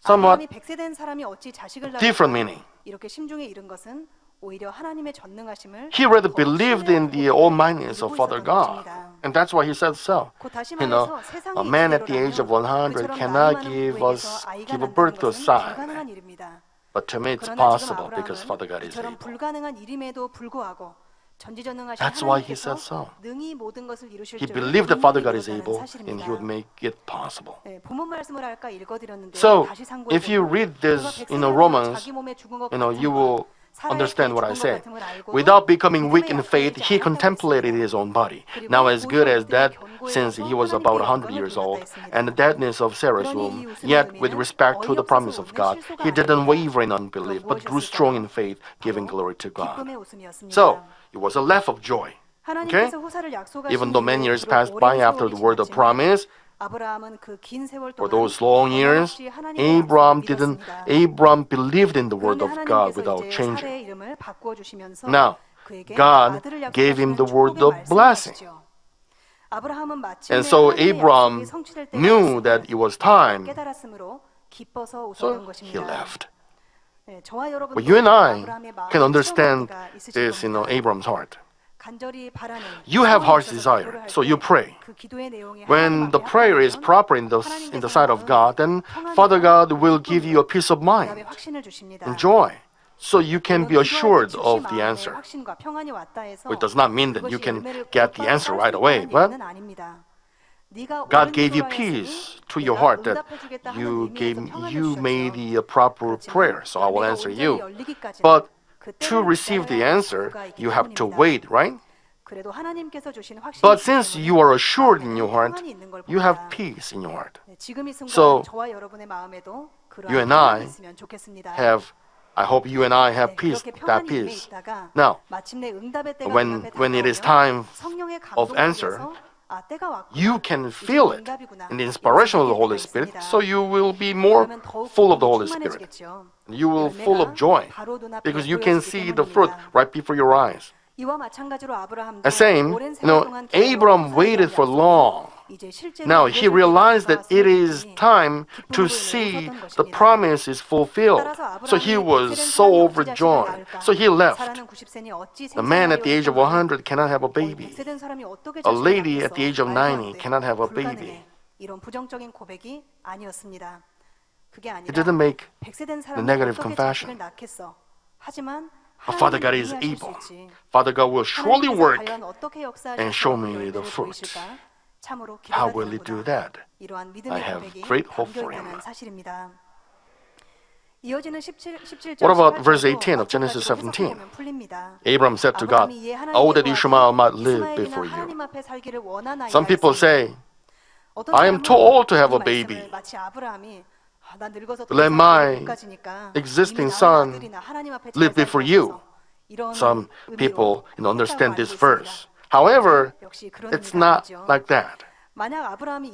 somewhat 아브라함이 100세 된 사람이 어찌 자식을 different 낳을까? meaning. 이렇게 심중에 이른 것은 오히려 하나님의 전능하심을 He rather 더 believed in the 신뢰하고 almightiness of 믿고 Father 있었던 God, 것입니다. and that's why he said so. 곧 다시 You know, 말해서 세상이 a man at the age of 이치대로라면 100 그처럼 cannot 나이 많은 give 부부에게서 아이가 a 난다는 birth to a 것은 son. 불가능한 일입니다. But to me, it's 그러나 지금 possible because Father God 아브라함은 is 이처럼 able. 불가능한 일임에도 불구하고 전지전능하신 That's why he 하나님께서 said so. 능히 모든 것을 이루실 He 줄을 believed that Father God 분명히 is 믿었다는 able, and 사실입니다. He would make it possible. 네, 본문 말씀을 할까 읽어드렸는데 So, 다시 참고해 if you 보면 read 그가 this 100세 되면 Romans, 자기 몸에 죽은 것 you 같은 will 것, 사라의 understand what I 죽은 것 say. 같음을 알고도 Without becoming weak in 믿음에 faith, 약해지지 he 않았다고 contemplated 했습니다. his own body. 그리고 Now, as good 오히려 as that, 견고해져서 since he was about 하나님께 100 years 영광을 old, 돌렸다 했습니다. and the deadness of Sarah's 그러니 이 womb, 웃음의 yet with 의미는 respect to the promise 어이없어서 of 웃는 God, 실수가 he didn't 아닙니다. waver in unbelief, 그럼 but grew strong in 무엇이었을까요? faith, giving 바로 glory to God. 기쁨의 웃음이었습니다. So, it was a laugh of joy. Okay? 하나님께서 후사를 약속하신 Even though many 이후에 years 비록 passed 오랜 by after 세월이 the word of 지났지만 promise, 아브라함은 그 긴 세월 for 동안 those long years, 변함없이 하나님의 약속을 믿었습니다. Abram believed in the word 그런데 of God 하나님께서 without 이제 changing. 사례의 이름을 바꾸어 주시면서 Now, 그에게 God 아들을 gave him 약속하시는 the word 축복의 of blessing. 말씀을 하시죠. 아브라함은 마침내 And so 하나님의 Abram 약속이 성취될 때가 knew 왔음을 that it was time, 깨달았으므로 기뻐서 웃었던 so he 것입니다. left. 네, 저와 여러분도 But you and I 아브라함의 마음을 can understand 체험할 때가 있으실 this, 겁니다. Abram's heart. 간절히 바라는 You have 소원이 heart's 있어서 desire, 기도를 할 so 때 you pray. 그 기도의 내용이 When 하나님 the 앞에 prayer is 합당하면 proper in the sight of God, then Father God will give you a peace of mind 응답의 확신을 주십니다. and joy, so you can be 물론 assured 기도할 때 of 즉시 the 마음에 answer. 확신과 평안이 왔다 해서 It does not mean that you 그것이 can 열매를 get the 곧바로 answer 딸 right 수 away, 있다는 but 얘기는 아닙니다. 네가 God 옳은 gave you 기도를 peace 하였으니 to your 내가 heart that 응답해주겠다 하는 you 의미에서 평안을 made 주셨죠. the proper 그렇지만 prayer, so I will 열매가 answer 온전히 you. 열리기까지는 But 그 to 때를 receive the 기다려야 할 answer, 이유가 있기 you have to 때문입니다. wait, right? 그래도 하나님께서 주신 확신이 But 있기 since 때문에 you are assured in your 마음에는 heart, 평안이 있는 걸 you have 봅니다. peace in your heart. 네, 지금 이 순간 So, 저와 여러분의 마음에도 you 그러한 and I 평안이 있으면 좋겠습니다. I hope you and I have 네, peace, 그렇게 that 평안이 임해 peace. 있다가 Now, 마침내 응답의 때가 when 눈앞에 it is 다가오면 time 성령의 of 감동 answer, 속에서 아, 때가 왔구나. you can 이제 feel it 응답이구나. in the inspiration of the 이것을 Holy 느낄 때가 Spirit, 있습니다. so you will be more 그러면 더욱 full of the 기쁨이 Holy Spirit. 충만해지겠죠. You will full of joy 바로 눈앞에 because you can 보여지기 see the fruit 때문입니다. right before your eyes. 이와 마찬가지로 아브라함도 The same, 오랜 세월 동안 Abram waited for long. 이제 실제로 Now he 이루어질 realized 때가 that it is 왔으니 time to 기쁨으로 see 웃었던 the 것입니다. promise is fulfilled. 따라서 So he 아브라함이 was 100세 된 so 사람이 어찌 자식을 overjoyed. 낳을까? So he left. 사라는 90세니 어찌 The man at the age of 생사하리요? 100 cannot have a baby. 100세 된 사람이 어떻게 A 자식을 lady 낳겠어? at the age of 말도 안 90 돼. cannot have a 불가능해. baby. 이런 부정적인 고백이 아니었습니다. 그게 He 아니라 didn't make 100세 된 the 사람이 negative 어떻게 confession. 자식을 낳겠어? 하지만 But Father God 하나님이 is 이해하실 수 able. 있지. Father God will surely 하나님께서 work. 과연 어떻게 and show 역사하셔서 me the 열매를 fruit. 보이실까? 참으로 How 기대가 will he do 되는구나. that? 이러한 I 믿음의 have 고백이 great hope 담겨 for 있다는 him. 사실입니다. 이어지는 17절 What about verse 18 of Genesis 17? 보면 풀립니다. Abram said to God, 아브라함이 이에 Oh, that 하나님께 Ishmael might 구하되 live 이스마엘이나 before you. 하나님 앞에 살기를 원하나이다 Some people 했습니다. say 어떤 I am 사람은 too old to have 이 a baby. 말씀을 마치 아브라함이 나 늙어서 더 Let 이상 my 아이를 못 가지니까 existing 이미 낳은 son 아들이나 하나님 앞에 잘 live 살게 before you. 하소서. 이런 Some 의미로 people 했다고 understand 알고 this 있습니다. verse. However, 역시 그런 it's 의미가 not 아니죠. like that. 만약 아브라함이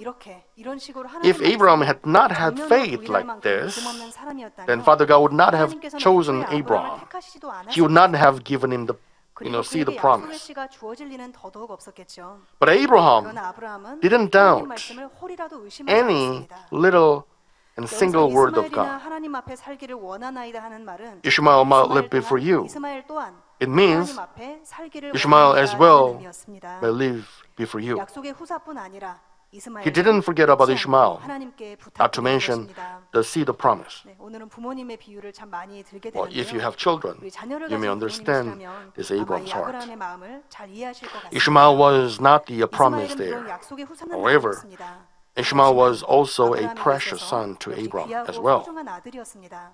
이런 식으로 If 하나님 Abraham 말씀을 had not had 정면으로 faith 부인할 like 만큼 this, 믿음 없는 사람이었다면 then Father God would not have 하나님께서는 chosen 애초에 아브라함을 Abraham. 택하시지도 He would not 않았을 have 것입니다. given him the, 그리고 see the 그에게 약속의 promise. 씨가 주어질 리는 더더욱 없었겠죠. But Abraham 그러나 아브라함은 didn't 하나님 doubt 말씀을 홀이라도 의심하지 any 않았습니다. little and 여기서 single word of 이스마엘이나 God. 하나님 앞에 살기를 원하나이다 하는 말은 Ishmael might 이스마엘 live before 또한 you. 이스마엘 또한 It means 하나님 앞에 살기를 Ishmael as 원합니다라는 well 의미였습니다. may live before you. 약속의 후사뿐 아니라 He didn't forget about Ishmael, 하나님께 not to 부탁드리는 mention 것입니다. the seed of promise. 네, 오늘은 부모님의 비유를 참 많이 들게 Well, if you 되는데요. have children, 우리 자녀를 you may 가진 understand 부모님이시라면 this 아마 이 Abraham's heart. 아브라함의 마음을 잘 이해하실 것 같습니다. Ishmael was not the promise 이스마엘은 비록 there. 약속의 후사는 However, 아니었습니다. Ishmael was also a 아브라함에게 precious 있어서 son to 역시 Abraham as 귀하고 well. 소중한 아들이었습니다.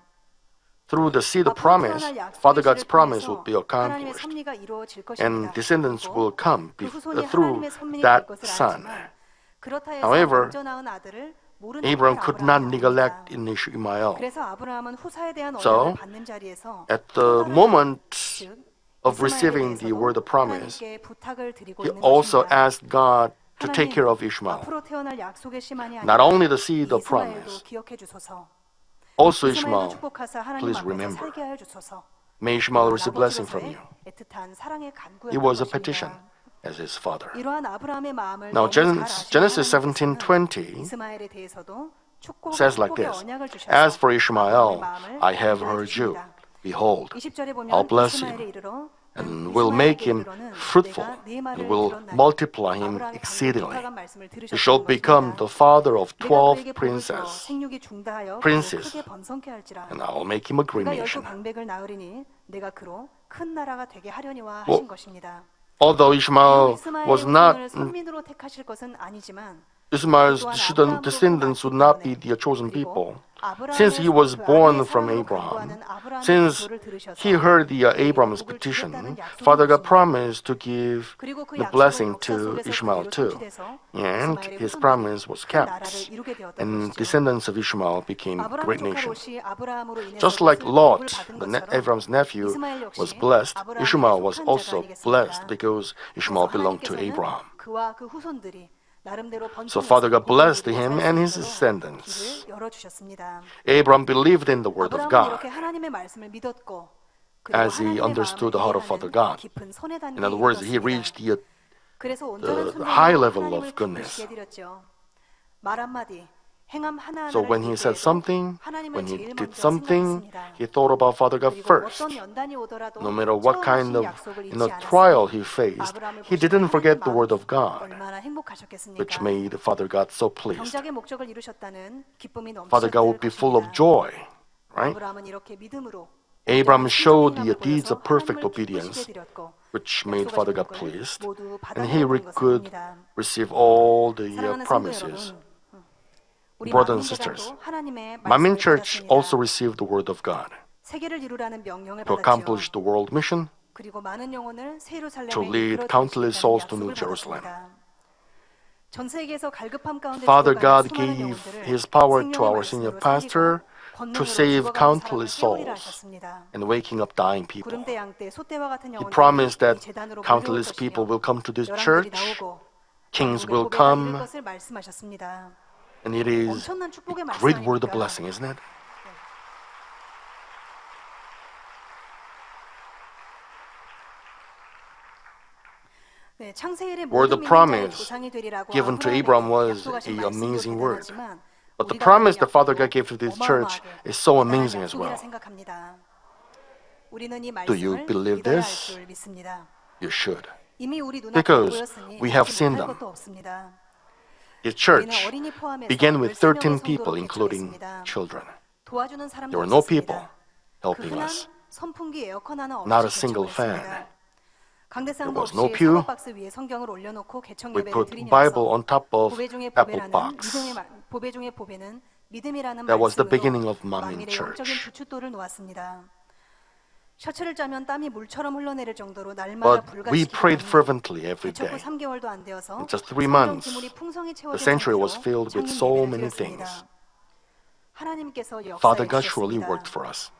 Through the seed of 앞으로 promise, 태어날 약속의 Father God's 씨를 promise 통해서 would be 하나님의 accomplished, 섭리가 이루어질 and 것입니다. descendants 그리고 will come 그 후손이 through 하나님의 섭리가 될 that 것을 son. 알지만 그렇다 해서 However, 먼저 낳은 아들을 모르는 Abraham 척할 could not 아브라함이 neglect 아닙니다. in Ishmael. 그래서 아브라함은 후사에 대한 So, 언약을 받는 자리에서 At 또 the 다른 moment 즉 of 이스마엘에 receiving the 대해서도 word of promise, 하나님께 부탁을 드리고 he 있는 also 것입니다. asked God to take 하나님, care of Ishmael. 앞으로 태어날 약속의 씨만이 Not 아니라 only the seed of 이스마엘도 promise, 기억해 주소서. also 이스마엘도 Ishmael. 축복하사 하나님 Please 앞에서 remember. 살게 하여 주소서. May Ishmael receive blessing 아버지로서의 from you. 애틋한 사랑의 간구였던 It was a 것입니다. petition as his father. 이러한 아브라함의 마음을 Now, 너무 잘 Genesis 아시는 하나님께서는 17:20 이스마엘에 대해서도 축복, says like 축복의 this: 언약을 주셔서 As for 아브라함의 Ishmael, 마음을 I have 인도해 heard you. 주십니다. Behold, 20절에 보면 I'll bless 이스마엘에 him 이르러 and will make him fruitful and will multiply him exceedingly. He shall become the father of 12 princes, and I will make him a great 그가 열두 nation. 방백을 낳으리니 내가 그로 큰 나라가 되게 하려니와 Well, 하신 것입니다. Although Ishmael 이스마엘의 was not 후손을 선민으로 택하실 것은 아니지만 Ishmael's descendants would not be the chosen people, since he was born from Abraham. Since he heard Abraham's petition, Father God promised to give the blessing to Ishmael too, and his promise was kept, and descendants of Ishmael became great nation. Just like Lot, Abraham's nephew, was blessed, Ishmael was also blessed because Ishmael belonged to Abraham. So Father God blessed him and his descendants. Abraham believed in the word of God as he understood the heart of Father God. In other words, he reached the high level of goodness. So when he said something, when he did something, he thought about Father God first. No matter what kind of trial he faced, he didn't forget the word of God, which made Father God so pleased. Father God would be full of joy, right? Abraham showed the deeds of perfect obedience, which made Father God pleased, and he could receive all the promises. Brothers and sisters, Manmin Church also received the word of God to accomplish the world mission, to lead countless souls to New Jerusalem. Father God gave His power to our senior pastor to save countless souls and waking up dying people. He promised that countless people will come to this church, kings will come, and it is a great word of blessing, isn't it? Word of promise given to Abraham was an amazing word. But the promise that Father God gave to this church is so amazing as well. Do you believe this? You should. Because we have seen them. The church began with 13 people, including children. There were no people helping us, not a single fan. There was no pew. We put Bible on top of Apple box. That was the beginning of Manmin Church. 셔츠를 짜면 땀이 물처럼 흘러내릴 정도로 날마다 But we prayed 불가지기 fervently every 개척 후 day. 3개월도 안 되어서 In just 3 성경 months, 기물이 풍성히 the 채워진 sanctuary was 상태로 filled with 창립 so 예배를 many 드렸습니다. things. 하나님께서 Father 역사해 God surely 주셨습니다. worked for us.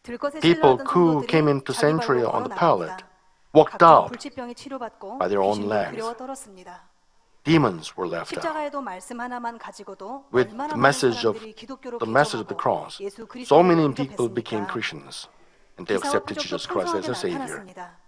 들것에 People 실려왔던 who 성도들이 came into 자기 발로 sanctuary 걸어 on the 나갑니다. pallet walked 각종 out. 불치병이 치료받고 by their own 귀신도 legs. 두려워 떨었습니다. Demons were left out. 십자가에도 말씀 하나만 가지고도 With 얼마나 the 많은 message of 사람들이 기독교로 the message of the 개종하고 cross, 예수 so 그리스도를 many people became 영접했습니까? Christians and they 기사와 accepted 표적도 Jesus Christ as 풍성하게 their Savior. 나타났습니다.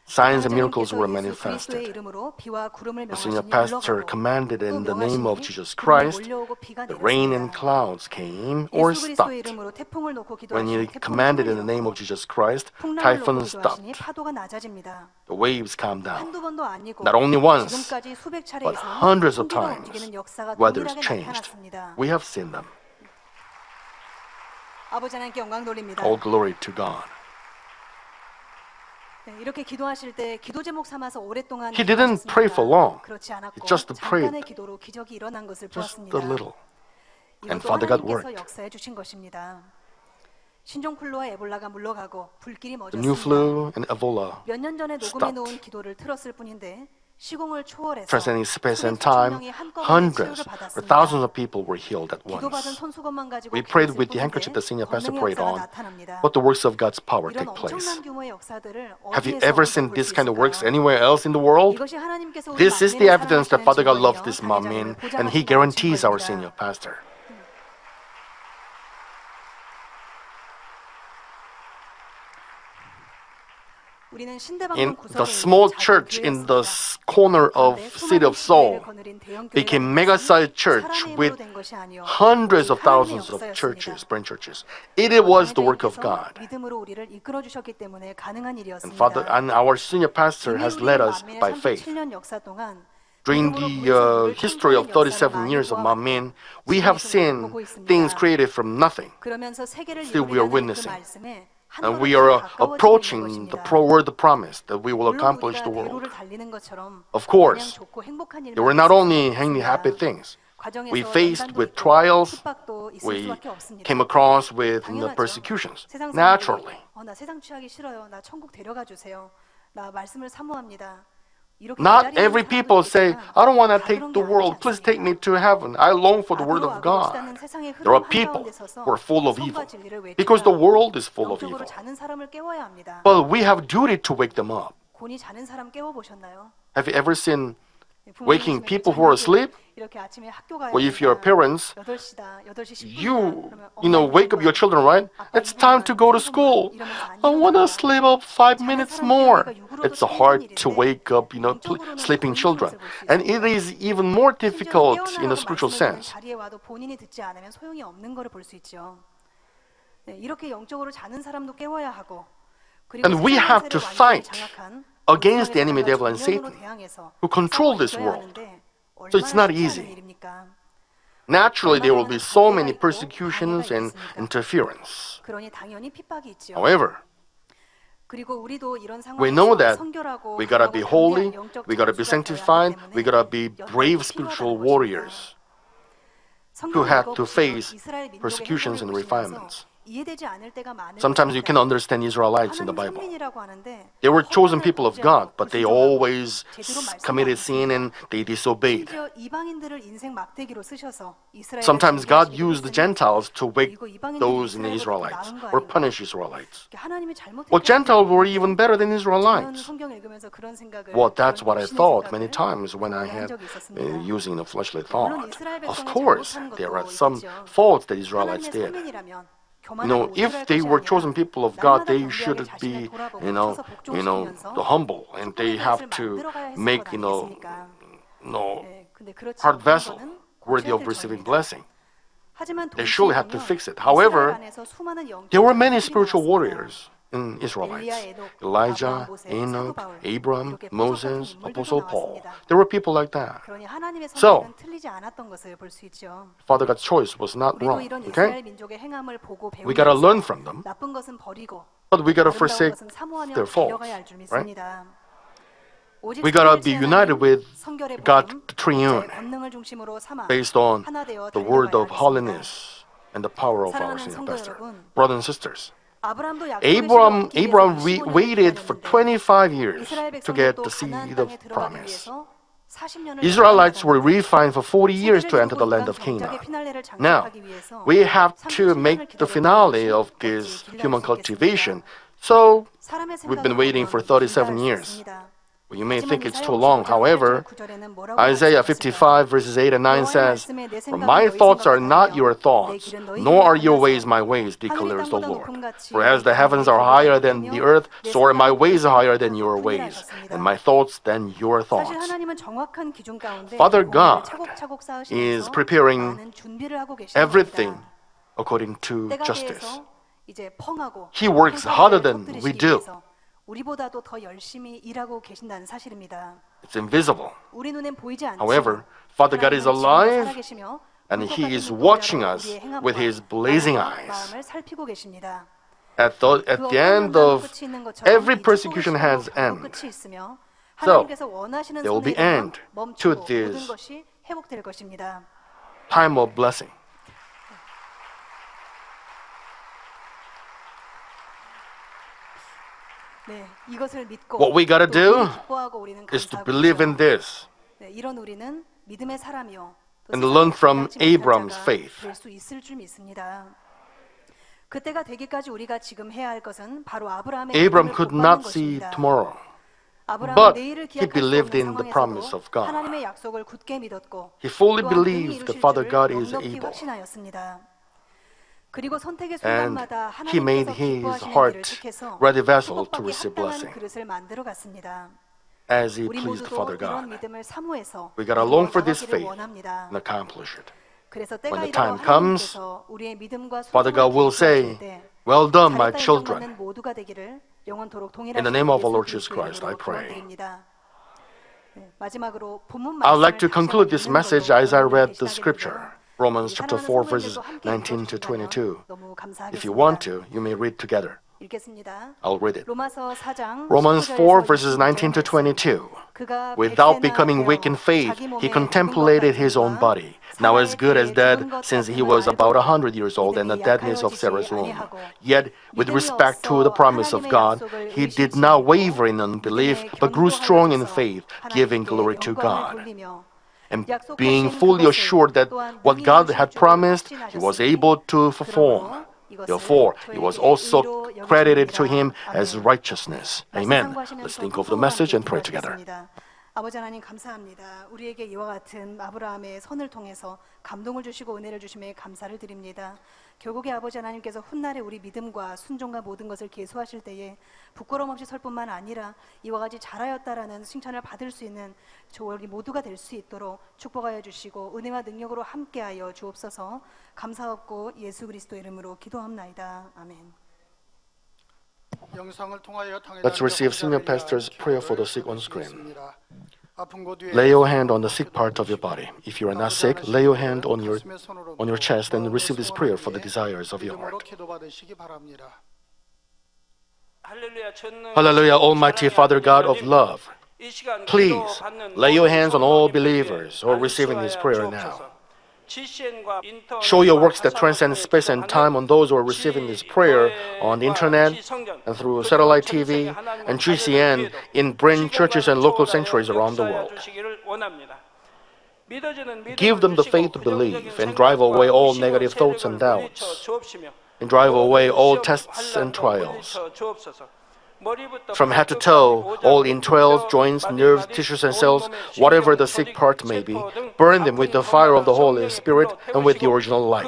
Signs and miracles 하나님께서 were 예수 manifested. 그리스도의 이름으로 비와 구름을 The senior 명하시니 pastor 물러가고 commanded 또 in the name of 명하시니 Jesus 구름이 Christ, 몰려오고 비가 the rain and 내렸습니다. clouds came or 예수 그리스도의 stopped. 이름으로 태풍을 놓고 When he 기도하시니 태풍이 commanded in 힘을 the name 잃었고 of Jesus Christ, 풍랑을 놓고 typhoons 기도하시니 stopped. 파도가 낮아집니다. The waves calmed down. 한두 번도 아니고 Not only once, 지금까지 수백 차례 but 이상 hundreds of 천지가 times, 움직이는 역사가 weather's 동일하게 changed. 나타났습니다. We have seen them. 아버지 하나님께 영광 돌립니다. All glory to God. 네, 이렇게 기도하실 때 기도 제목 삼아서 오랫동안 He didn't pray for 기도하셨습니다. long. 그렇지 않았고 He just prayed. 잠깐의 기도로 기적이 일어난 것을 Just 보았습니다. a little. And 이것도 Father God 하나님께서 worked. 역사해 주신 것입니다. 신종플루와 에볼라가 물러가고 불길이 The new 멎었습니다. flu and Ebola 몇 년 전에 녹음해 stopped. 놓은 기도를 틀었을 뿐인데 시공을 초월해서 transcending space and 수백 수천 time, 명이 한꺼번에 hundreds 치유를 or 받았습니다. thousands of people were healed at 기도받은 once. 손수건만 가지고 We prayed 기도했을 with the handkerchief 뿐인데 the senior pastor 권능의 prayed 역사가 on, 나타납니다. but the works of God's power 이런 take place. 엄청난 규모의 역사들을 Have you 어디에서 ever 어디서 seen 볼 this 수 kind of works 있을까요? anywhere else in the world? 이것이 하나님께서 우리 This is the 만민을 evidence that Father God loves this 사랑하시는 Manmin, 증거이며 and He 보장하신다는 guarantees our 증거입니다. senior pastor. 우리는 신대방문 In 구석에 the 있는 small 작은 church in the 교회였습니다. corner of 그런데 city 수많은 of Seoul 교회를 거느린 대형 교회가 became 된 mega-sized 것은 church 사람의 with 힘으로 된 것이 아니요 hundreds of 오직 하나님의 thousands of 역사였습니다. churches, branch churches. It was the work of 하나님께서 God. 믿음으로 우리를 이끌어 주셨기 때문에 가능한 And 일이었습니다. Father and our senior pastor 이미 has 우리 led us 만민의 by faith. 37년 역사 동안 During 믿음으로 the 구해서 history of 우리를 창조하는 37 years of 역사를 Manmin, 많이 we have 보았고 seen 보고 있습니다. things created from nothing. 그러면서 세계를 Still we are 이루려는 그 witnessing. 말씀에 And 한 we 걸음 are 더 가까워지고 approaching 있는 the 것입니다. word, the promise that we will 물론 accomplish 우리가 the 대로를 world. 달리는 것처럼 Of course, 그냥 좋고 행복한 일만 there were not 있을 only 수는 happy 없습니다. things. 과정에서 We faced 연단도 with 있고 trials. 핍박도 있을 We 수밖에 없습니다. came across with 당연하죠. persecutions. 세상 Naturally. 사람들이 나 세상 취하기 싫어요. 나 천국 데려가 주세요. 나 말씀을 사모합니다. 이렇게 Not 기다리는 every 사람도 people say, 있겠지만 I don't want to 다 take 그런 the 게 world. 아니지 Please take me 않습니까? to heaven. I long for the word 악으로 of God. 악으로 시다는 세상의 There are 흐름 people 한가운데 서서 who are full of 선과 evil 진리를 외치며 because the world is full of 영적으로 evil. 자는 사람을 깨워야 합니다. But we have duty to wake them up. 곤히 자는 사람 깨워 보셨나요? Have you ever seen 부모님이 waking 집에 people who are 저녁에 asleep? 이렇게 아침에 학교 가야 Or if you're parents, 8시다. 8시 10분. you wake up your children, right? It's time to go to school. I want to sleep up 5 minutes more. It's hard to wake up, sleeping children. And it is even more difficult in a spiritual sense. 자리에 와도 본인이 듣지 않으면 소용이 없는 거를 볼 수 있죠. 네, 이렇게 영적으로 자는 사람도 깨워야 하고 그리고 And we have to 세상의 fight 세를 완전히 장악한 against the enemy 원수의 devil and 전면으로 Satan, 대항해서 who control this 싸워야 world. 하는데 So it's 얼마나 not 쉽지 easy. 않은 일입니까? Naturally, there will be so many persecutions and interference. 그러니 당연히 핍박이 있죠. However, 그리고 우리도 이런 we know 상황에서 that 성결하고 we gotta be 강하고 holy, 담대한 영적 we gotta be 저주가 sanctified, 되어야 하기 we gotta be 때문에 brave 연단이 spiritual 필요하다는 warriors 것입니다. who had 성경을 to 읽어보시면 face 이스라엘 민족의 persecutions and 행보를 refinements. 보시면서 이해되지 않을 때가 많을 Sometimes you can 겁니다. understand Israelites in the 하나님 Bible. 선민이라고 하는데 They were chosen 허물을 people of 범죄하고 God, but they 불순종하고 always 제대로 말씀을 committed 안 sin and they disobeyed. 심지어 이방인들을 인생 막대기로 쓰셔서 이스라엘을 Sometimes God 정죄하시기도 used the 했으니 Gentiles to wake 그리고 이방인들이 those in the 이스라엘보다 Israelites 나은 거 or 아닌가? punish Israelites. 하나님이 잘못했기 Well, Gentiles were 때문에 even better than 저는 Israelites. 성경 읽으면서 그런 생각을 Well, that's 그런 what I 육신의 thought many 생각을 times when I 한 had 적이 있었습니다. using a fleshly 물론 thought. 이스라엘 Of 백성이 course, 잘못한 there are 것도 some 있겠죠. faults that Israelites 하나님의 did. 선민이라면 If they were chosen people of God, they should be, humble, and they have to make, hard vessel worthy of receiving blessing. They surely have to fix it. However, there were many spiritual warriors in Israelites. Elijah, Enoch, Abraham, Moses, Apostle Paul. There were people like that. 그러니 하나님의 So, 선택은 틀리지 않았던 것을 볼 수 있죠. Father God's choice was not 우리도 wrong. 이런 Okay? 이스라엘 민족의 행함을 보고 We gotta learn 배우면서 from them, 나쁜 것은 버리고 but we gotta 아름다운 forsake 것은 사모하며 their faults. 달려가야 할 줄 Right? 믿습니다. 오직 We gotta be 삼위일체 united 하나님, with 성결의 God 복음, the Triune, 자의 권능을 중심으로 삼아 based on 하나 되어 the word 달려가야 of 하겠습니다. holiness and the power of our 사랑하는 senior 성도 pastor. 여러분, Brothers and sisters, 아브라함도 약속의 시를 얻기 위해서 Abraham 15년을 waited for 기다렸는데 25 years 이스라엘 to get 백성들도 the seed 가나안 of 땅에 들어가기 promise. 위해서 40년을 Israelites were refined for 40 years to enter the 세대를 land 이루고 of 인간 Canaan. 경작의 피날레를 Now, 장식하기 위해서 we have to 37년을 make the 기다렸다는 finale 것이 of 어찌 this 길러질 human 수 cultivation. 있겠습니까? So, 사람의 we've been 생각을 waiting for 보면 37 길다 할 수 years. 있습니다. Well, you may 하지만 think it's 이사야 too long. 55장 However, 8절 9절에는 뭐라고 Isaiah 말씀하실까요? 55 verses 8 and 9 여호와의 says, 말씀에 내 For 생각은 my 너희 thoughts are 생각과 not 달려 your 내 thoughts, 길은 너희 nor are 길과 your ways 달라서 my ways, 하늘이 declares the 땅보다 Lord. 높음 같이 For as the 너희 heavens are 길과 higher than the 높으며 earth, 내 so are my 생각은 ways 너희 higher 생각보다 than your 높으니라 ways, 하셨습니다. and my thoughts than your 사실 thoughts. 하나님은 정확한 기준 가운데 Father 공간을 God 차곡차곡 is 쌓으시면서 preparing 많은 준비를 하고 계신 everything 겁니다. according to 때가 justice. 돼서 이제 펑하고 He works harder than we 터뜨리시기 do. 위해서 우리보다도 더 열심히 일하고 계신다는 사실입니다. It's invisible. 우리 눈엔 보이지 않지만 However, Father God is 하나님은 지금도 alive, 살아계시며 and 불꽃 He 같은 is 눈동자로 watching us 우리의 행함과 with His blazing 말과 eyes. 마음을 살피고 계십니다. At the end of every persecution has end. 끝이 있으며 So, 하나님께서 원하시는 there will be 손에 end 멈추고 to this 모든 것이 회복될 것입니다. time of blessing. 네, 이것을 믿고 What we gotta 또 do 미리 기뻐하고 우리는 is to 감사하고 believe in 있죠. this 네, 이런 우리는 믿음의 사람이요 또 and learn from 세상을 감당치 못한 Abraham's 자가 faith. 될 수 있을 줄 믿습니다. 그때가 되기까지 우리가 지금 해야 할 것은 바로 아브라함의 Abram 믿음을 could 복받는 not see 것입니다. tomorrow, 아브라함은 but 내일을 he 기약할 수 believed 없는 in the promise 상황에서도 of God. 하나님의 약속을 굳게 믿었고 He fully 또한 능히 believed that 이루실 Father 줄을 God is 넉넉히 able. 확신하였습니다. 그리고 선택의 And 순간마다 he made 하나님께서 his 기뻐하시는 heart 길을 택해서 ready vessel to 축복받기 receive 합당한 blessing 그릇을 만들어 갔습니다. as he 우리 pleased 모두도 Father 이런 God. 믿음을 사모해서 We gotta long for 이루어 this 나가기를 faith 원합니다. and accomplish it. 그래서 When 때가 the 이르러 time comes, 하나님께서 우리의 믿음과 Father 순종을 God will say, 기뻐하실 때 Well done, my 잘했다 children. 인정받는 모두가 되기를 영원토록 In the 동일하신 name of our 예수 Lord Jesus 그리스도의 Christ, 이름으로 I pray. 기원드립니다. 네, 마지막으로 본문 I would like to 말씀을 conclude 다시 this 한번 message 읽는 as I 걸로 read the 대신하게 scripture, 되는데요. Romans 이 chapter 사랑하는 4, verses 성도님들도 함께 19 to 읽어주신다면 22. 너무 If you want 감사하겠습니다. to, you may read together. 읽겠습니다. I'll read it. 로마서 4장 Romans 4, verses 19 to 22. 그가 Without 백세나 becoming weak in 되어 faith, 자기 he 몸에 contemplated 죽은 것 his own 같은 body, 것과 now as good as 사람의 dead, 죽은 것 since he 같음을 was about 알고도 100 years old and the 믿음이 deadness of 약하여지지 Sarah's womb. 아니하고 Yet, with 믿음이 respect to the 없어 promise of 하나님의 God, 약속을 he did 의심치 not 않고 waver in unbelief, 믿음에 but grew strong in 견고하여져서 faith, giving 하나님께 glory to 영광을 God. 돌리며 And 약속하신 being fully 그것을 assured that 또한 what 능히 God 이루실 had 줄을 promised, he was 확신하셨으니 able to perform. 그러므로 이것을 Therefore, it was 저에게 also 의로 credited to him 여기시느니라. as 아멘. righteousness. 말씀 Amen. 참고하시면서 Let's think of the 통성으로 message 함께 and pray together. 기도하겠습니다. 아버지 하나님 감사합니다. 우리에게 이와 같은 아브라함의 선을 통해서 감동을 주시고 은혜를 주심에 감사를 드립니다. 결국에 아버지 하나님께서 훗날에 우리 믿음과 순종과 모든 것을 계수하실 때에 부끄러움 없이 설 뿐만 아니라 이와 같이 잘하였다라는 칭찬을 받을 수 있는 저희 모두가 될 수 있도록 축복하여 주시고 은혜와 능력으로 함께하여 주옵소서. 감사하고 예수 그리스도 이름으로 기도합나이다. 아멘. Let's receive Senior Pastor's prayer for the sick on screen. Lay your hand on the sick part of your body. If you are not sick, lay your hand on your chest and receive this prayer for the desires of your heart. Hallelujah, Almighty Father God of love. Please lay your hands on all believers who are receiving this prayer now. Show your works that transcend space and time on those who are receiving this prayer on the internet and through satellite TV and GCN in branch churches and local sanctuaries around the world. Give them the faith to believe and drive away all negative thoughts and doubts and drive away all tests and trials. From head to toe, all entrails, joints, nerves, tissues, and cells, whatever the sick part may be, burn them with the fire of the Holy Spirit and with the original light.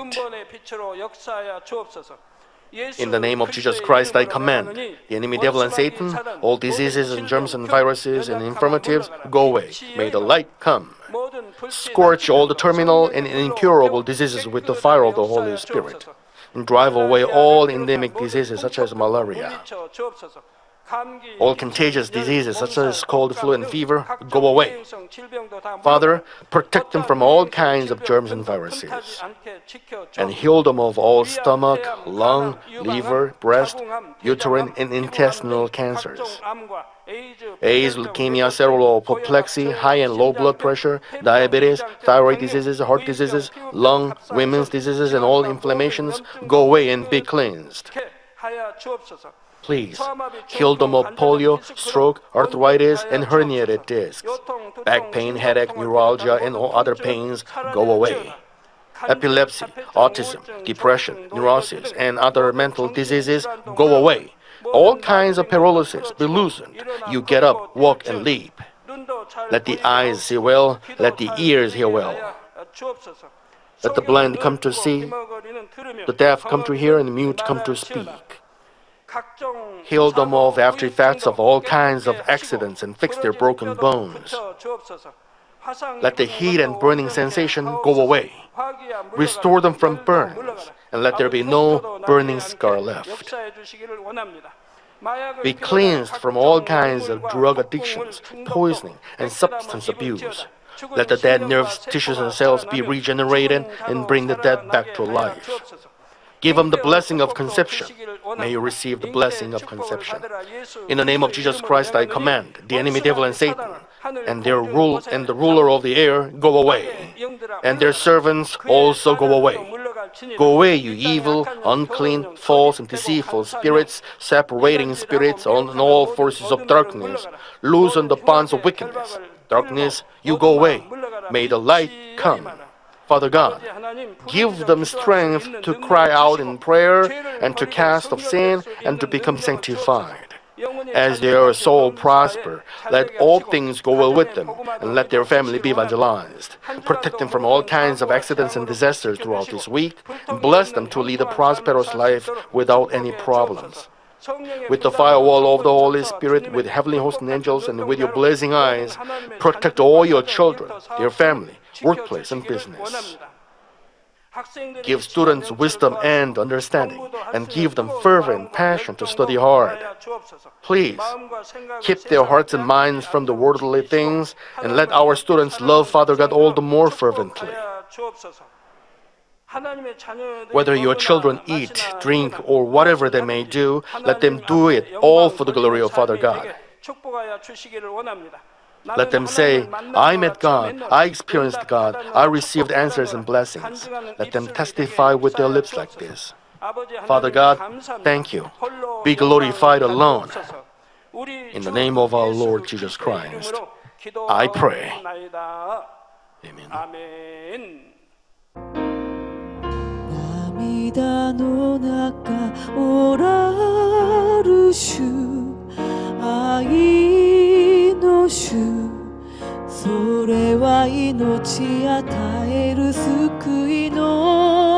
In the name of Jesus Christ, I command the enemy devil and Satan, all diseases and germs and viruses and infirmities, go away. May the light come. Scorch all the terminal and incurable diseases with the fire of the Holy Spirit, and drive away all endemic diseases such as malaria. All contagious diseases such as cold, flu, and fever, go away. Father, protect them from all kinds of germs and viruses, and heal them of all stomach, lung, liver, breast, uterine, and intestinal cancers. AIDS, leukemia, cerebral apoplexy, high and low blood pressure, diabetes, thyroid diseases, heart diseases, lung, women's diseases, and all inflammations, go away and be cleansed. Please heal them of polio, stroke, arthritis, and herniated discs. Back pain, headache, neuralgia, and all other pains go away. Epilepsy, autism, depression, neurosis, and other mental diseases go away. All kinds of paralysis be loosened. You get up, walk, and leap. Let the eyes see well, let the ears hear well. Let the blind come to see, the deaf come to hear, and the mute come to speak. Heal them of after effects of all kinds of accidents and fix their broken bones. Let the heat and burning sensation go away. Restore them from burns, and let there be no burning scar left. Be cleansed from all kinds of drug addictions, poisoning, and substance abuse. Let the dead nerves, tissues, and cells be regenerated and bring the dead back to life. Give them the blessing of conception. May you receive the blessing of conception. In the name of Jesus Christ, I command the enemy devil and Satan and their rule and the ruler of the air go away, and their servants also go away. Go away, you evil, unclean, false, and deceitful spirits, separating spirits and all forces of darkness. Loosen the bonds of wickedness. Darkness, you go away. May the light come. Father God, give them strength to cry out in prayer and to cast off sin and to become sanctified. As their soul prosper, let all things go well with them, and let their family be evangelized. Protect them from all kinds of accidents and disasters throughout this week, and bless them to lead a prosperous life without any problems. With the firewall of the Holy Spirit, with heavenly hosts and angels, and with your blazing eyes, protect all your children, their family, workplace, and business. Give students wisdom and understanding, and give them fervor and passion to study hard. Please, keep their hearts and minds from the worldly things, and let our students love Father God all the more fervently. Whether your children eat, drink, or whatever they may do, let them do it all for the glory of Father God. Let them say, I met God, I experienced God, I received answers and blessings. Let them testify with their lips like this. Father God, thank you. Be glorified alone. In the name of our Lord Jesus Christ, I pray. Amen. 涙の中おらる主愛の主それは命与える救いの